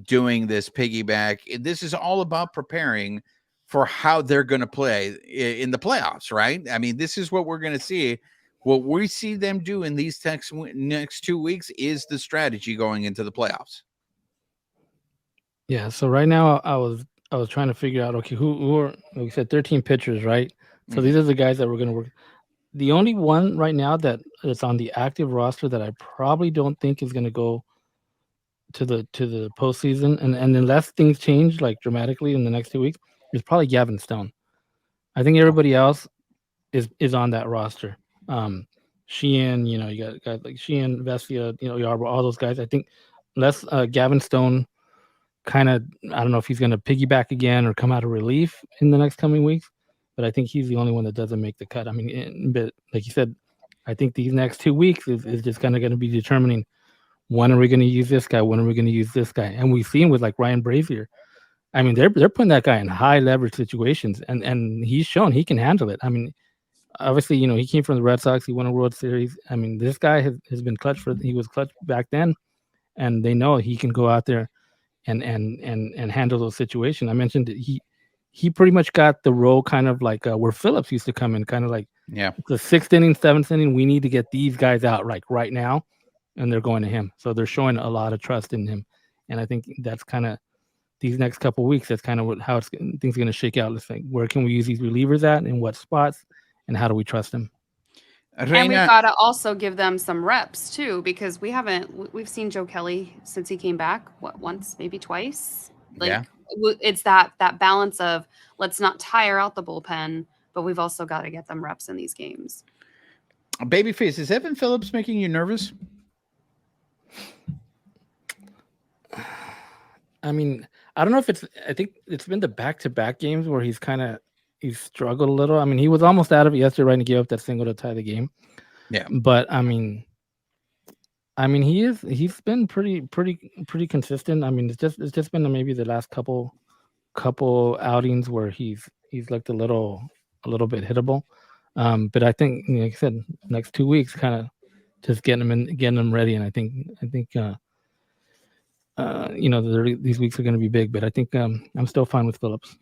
doing this piggyback. This is all about preparing for how they're going to play in the playoffs, right? This is what we're going to see. What we see them do in these next 2 weeks is the strategy going into the playoffs. Yeah. So right now I was trying to figure out, okay, who are, like you said, 13 pitchers, right? So these are the guys that we're going to work. The only one right now that's on the active roster that I probably don't think is going to go to the postseason, and unless things change like dramatically in the next 2 weeks, is probably Gavin Stone. I think everybody else is on that roster. Sheehan, you got guys like Sheehan, Vestia, Yarbrough, all those guys. I think unless Gavin Stone kind of, I don't know if he's going to piggyback again or come out of relief in the next coming weeks, but I think he's the only one that doesn't make the cut. But like you said, I think these next 2 weeks is just kind of going to be determining when are we going to use this guy, when are we going to use this guy. And we've seen with like Ryan Brazier, I mean, they're putting that guy in high leverage situations, and he's shown he can handle it. I mean, obviously, he came from the Red Sox. He won a World Series. I mean, this guy has been clutch he was clutch back then, and they know he can go out there and handle those situations. I mentioned that he pretty much got the role kind of like where Phillips used to come in, kind of like the 6th inning, 7th inning. We need to get these guys out like right now, and they're going to him. So they're showing a lot of trust in him, and I think that's kind of these next couple of weeks. That's kind of how things are going to shake out. Let's think, where can we use these relievers at, in what spots, and how do we trust them? Reina, and we've got to also give them some reps too, because we've seen Joe Kelly since he came back, once, maybe twice. It's that balance of let's not tire out the bullpen, but we've also got to get them reps in these games. Babyface, is Evan Phillips making you nervous? I mean, I don't know if I think it's been the back-to-back games where he's struggled a little. I mean, he was almost out of it yesterday, right, to give up that single to tie the game. Yeah. But I mean, he's been pretty consistent. I mean, it's just been maybe the last couple outings where he's looked a little bit hittable. But I think, like I said, next 2 weeks, kind of just getting them ready. And I think these weeks are going to be big. But I think I'm still fine with Phillips.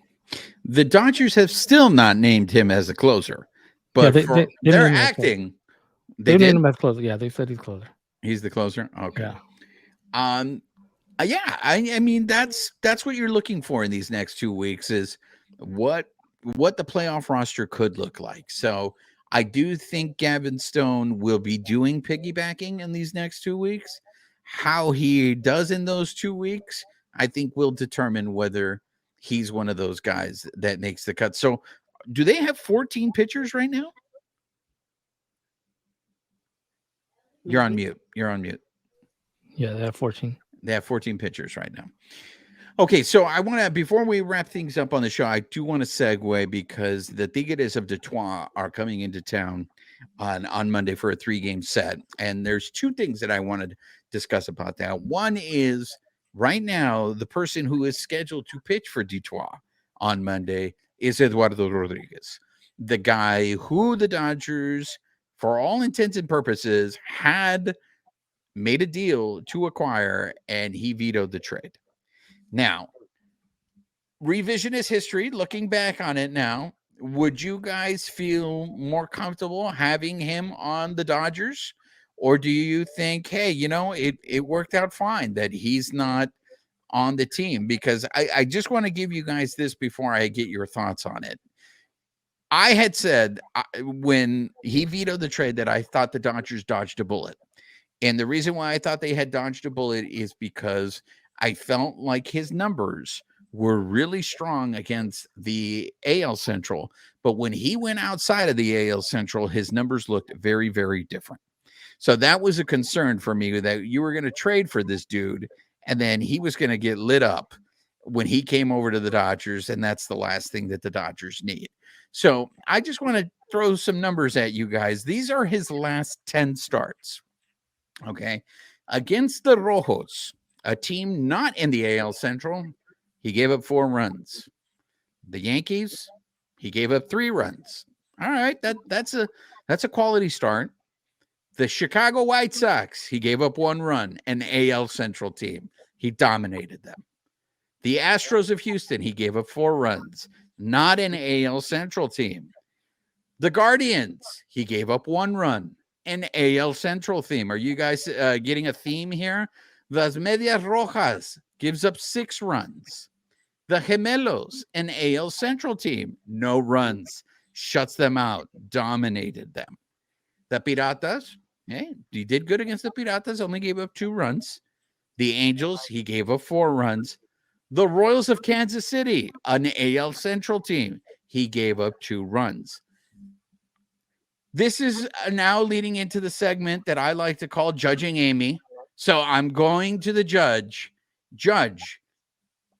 The Dodgers have still not named him as a closer, but they're acting. They named him as closer. Yeah, they said he's closer. He's the closer. Okay. Yeah. I mean, that's what you're looking for in these next 2 weeks is what the playoff roster could look like. So I do think Gavin Stone will be doing piggybacking in these next 2 weeks. How he does in those 2 weeks, I think will determine whether he's one of those guys that makes the cut. So do they have 14 pitchers right now? You're on mute. Yeah, they have 14. They have 14 pitchers right now. Okay, so I want to, before we wrap things up on the show, I do want to segue because the Tigres of Detroit are coming into town on Monday for a 3-game set. And there's 2 things that I wanted to discuss about that. One is right now, the person who is scheduled to pitch for Detroit on Monday is Eduardo Rodriguez, the guy who the Dodgers, for all intents and purposes, had made a deal to acquire, and he vetoed the trade. Now, revisionist history, looking back on it now, would you guys feel more comfortable having him on the Dodgers? Or do you think, hey, it worked out fine that he's not on the team? Because I just want to give you guys this before I get your thoughts on it. I had said when he vetoed the trade that I thought the Dodgers dodged a bullet. And the reason why I thought they had dodged a bullet is because I felt like his numbers were really strong against the AL Central. But when he went outside of the AL Central, his numbers looked very, very different. So that was a concern for me, that you were going to trade for this dude and then he was going to get lit up when he came over to the Dodgers. And that's the last thing that the Dodgers need. So I just want to throw some numbers at you guys. These are his last 10 starts. Okay. Against the Rojos, a team not in the AL Central, he gave up 4 runs. The Yankees, he gave up 3 runs. All right, that's a quality start. The Chicago White Sox, he gave up 1 run, an AL Central team. He dominated them. The Astros of Houston, he gave up 4 runs, not an AL Central team. The Guardians, he gave up 1 run, an AL Central theme. Are you guys getting a theme here? The Medias Rojas gives up 6 runs. The Gemelos, an AL Central team, no runs, shuts them out, dominated them. The Piratas, he did good against the Piratas, only gave up 2 runs. The Angels, he gave up 4 runs. The Royals of Kansas City, an AL Central team, he gave up 2 runs. This is now leading into the segment that I like to call Judging Amy. So I'm going to the judge. Judge,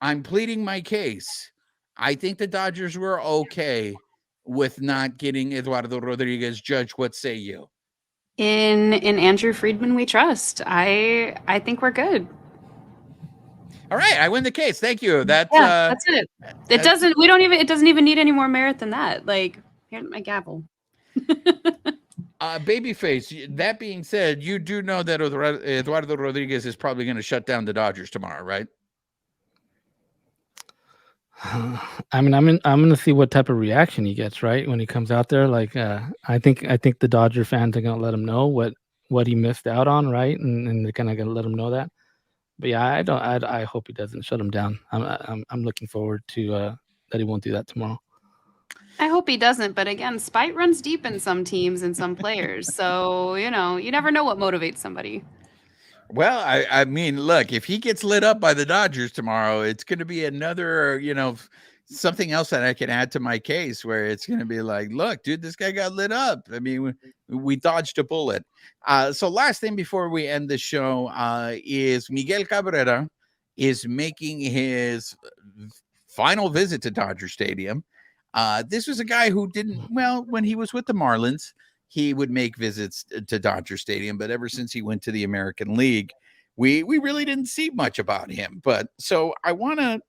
I'm pleading my case. I think the Dodgers were okay with not getting Eduardo Rodriguez. Judge, what say you? In Andrew Friedman, we trust. I think we're good. All right, I win the case. Thank you. That's it. It doesn't even need any more merit than that. Like, here's my gavel. Babyface, that being said, you do know that Eduardo Rodriguez is probably going to shut down the Dodgers tomorrow, right? I mean, I'm going to see what type of reaction he gets, right, when he comes out there. Like, I think the Dodger fans are going to let him know what he missed out on, right, and they're kind of going to let him know that. But yeah, I hope he doesn't shut him down. I'm looking forward to that he won't do that tomorrow. I hope he doesn't, but again, spite runs deep in some teams and some players. So, you never know what motivates somebody. Well, I mean, look, if he gets lit up by the Dodgers tomorrow, it's going to be another, something else that I can add to my case where it's going to be like, look, dude, this guy got lit up. I mean, we dodged a bullet. So last thing before we end the show is Miguel Cabrera is making his final visit to Dodger Stadium. This was a guy who when he was with the Marlins, he would make visits to Dodger Stadium, but ever since he went to the American League, we really didn't see much about him. But so I want to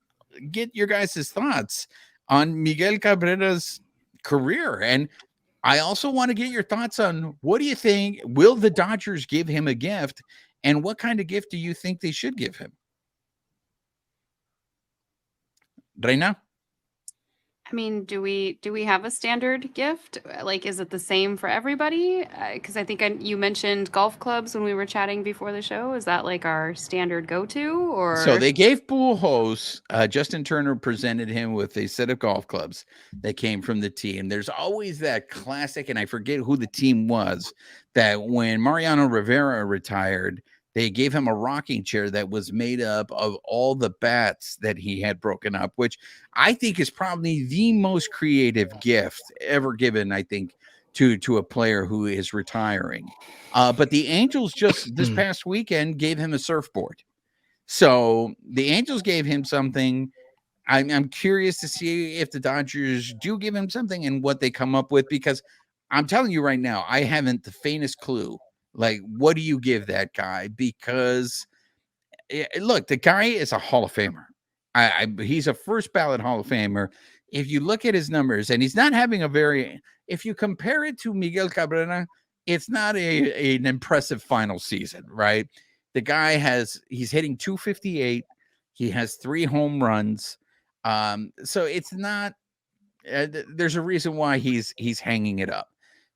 get your guys' thoughts on Miguel Cabrera's career. And I also want to get your thoughts on, what do you think? Will the Dodgers give him a gift? And what kind of gift do you think they should give him? Reina? I mean, do we have a standard gift? Like, is it the same for everybody? Because I think you mentioned golf clubs when we were chatting before the show. Is that like our standard go-to? Or so they gave Pujols, Justin Turner presented him with a set of golf clubs that came from the team. There's always that classic, and I forget who the team was, that when Mariano Rivera retired, they gave him a rocking chair that was made up of all the bats that he had broken up, which I think is probably the most creative gift ever given, I think, to a player who is retiring. But the Angels just this past weekend gave him a surfboard. So the Angels gave him something. I'm curious to see if the Dodgers do give him something and what they come up with, because I'm telling you right now, I haven't the faintest clue. Like, what do you give that guy? Because look, the guy is a Hall of Famer. He's a first ballot Hall of Famer. If you look at his numbers, and he's not having if you compare it to Miguel Cabrera, it's not an impressive final season, right? The guy he's hitting 258. He has 3 home runs. So it's not, there's a reason why he's hanging it up.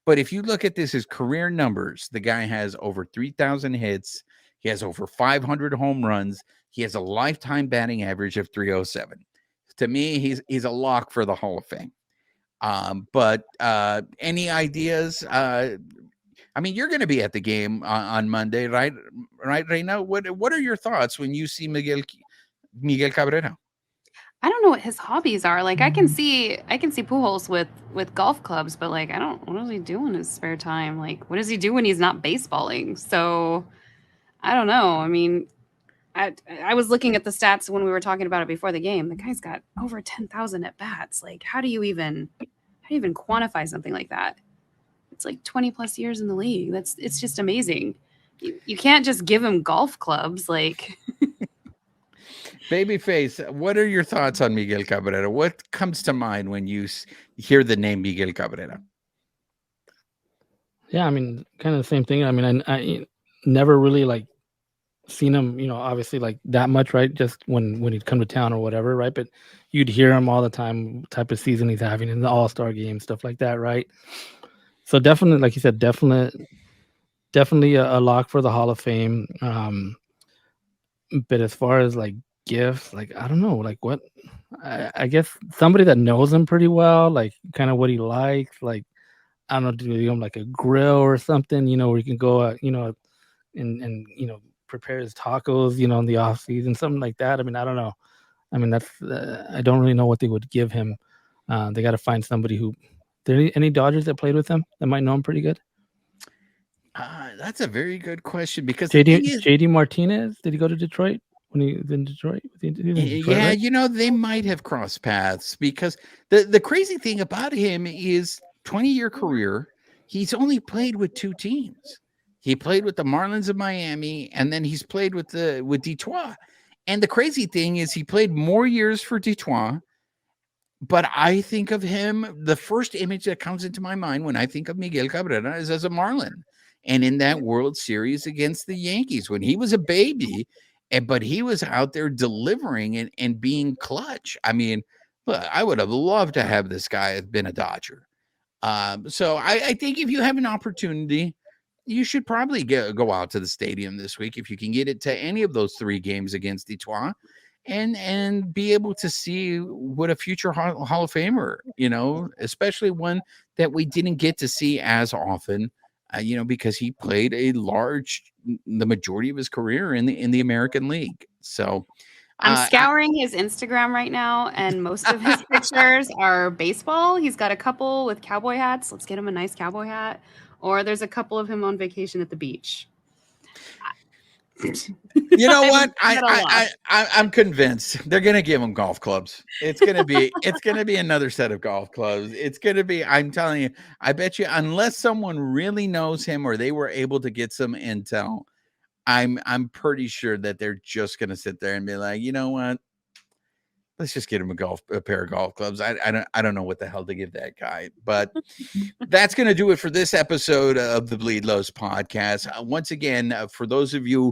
But if you look at his career numbers, the guy has over 3,000 hits. He has over 500 home runs. He has a lifetime batting average of 307. To me, he's a lock for the Hall of Fame. But any ideas? I mean, you're going to be at the game on Monday, right? Right, Reina? What are your thoughts when you see Miguel Cabrera? I don't know what his hobbies are. Like, I can see Pujols with golf clubs, but like, what does he do in his spare time? Like, what does he do when he's not baseballing? So I don't know. I mean, I was looking at the stats when we were talking about it before the game. The guy's got over 10,000 at bats. Like, how do you even quantify something like that? It's like 20 plus years in the league. It's just amazing. You can't just give him golf clubs. Like, Babyface, what are your thoughts on Miguel Cabrera? What comes to mind when you hear the name Miguel Cabrera? Yeah, I mean, kind of the same thing. I mean, I never really like seen him, obviously like that much, right? Just when he'd come to town or whatever, right? But you'd hear him all the time, type of season he's having in the All-Star game, stuff like that, right? So definitely, like you said, definitely a lock for the Hall of Fame. But as far as like gifts, like I don't know, like what I guess somebody that knows him pretty well, like kind of what he likes, like I don't know, do him like a grill or something, where you can go and prepare his tacos, in the off season, something like that. I mean, I don't know. I mean, that's I don't really know what they would give him. They got to find somebody who. There any Dodgers that played with him that might know him pretty good? That's a very good question, because JD Martinez, did he go to Detroit when he was in Detroit? Yeah, right? They might have crossed paths, because the crazy thing about him is 20-year career. He's only played with 2 teams. He played with the Marlins of Miami, and then he's played with Detroit. And the crazy thing is he played more years for Detroit, but I think of him, the first image that comes into my mind when I think of Miguel Cabrera is as a Marlin. And in that World Series against the Yankees, when he was a baby, but he was out there delivering and being clutch. I mean, look, I would have loved to have this guy have been a Dodger. So I think if you have an opportunity, you should probably go out to the stadium this week if you can get it to any of those 3 games against Detroit and be able to see what a future Hall of Famer, especially one that we didn't get to see as often, because he played the majority of his career in the American League. So I'm scouring his Instagram right now, and most of his pictures are baseball. He's got a couple with cowboy hats. Let's get him a nice cowboy hat. Or there's a couple of him on vacation at the beach. You know what? I'm convinced they're gonna give him golf clubs. It's gonna be another set of golf clubs. It's gonna be. I'm telling you. I bet you, unless someone really knows him or they were able to get some intel, I'm pretty sure that they're just gonna sit there and be like, you know what? Let's just get him a pair of golf clubs. I don't know what the hell to give that guy, but that's going to do it for this episode of the Bleed Lows podcast. Once again, for those of you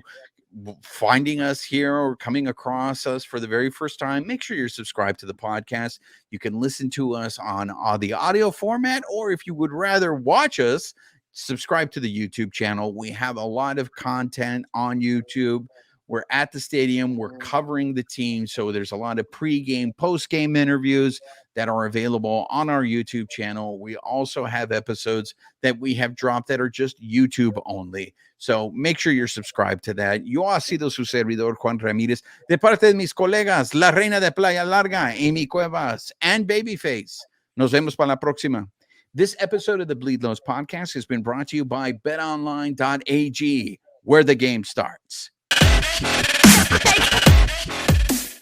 finding us here or coming across us for the very first time, make sure you're subscribed to the podcast. You can listen to us on the audio format, or if you would rather watch us, subscribe to the YouTube channel. We have a lot of content on YouTube. We're at the stadium. We're covering the team. So there's a lot of pre-game, post-game interviews that are available on our YouTube channel. We also have episodes that we have dropped that are just YouTube only. So make sure you're subscribed to that. Yo ha sido su servidor, Juan Ramírez, de parte de mis colegas, La Reina de Playa Larga, Amy Cuevas, and Babyface. Nos vemos para la próxima. This episode of the Bleed Lows podcast has been brought to you by betonline.ag, where the game starts.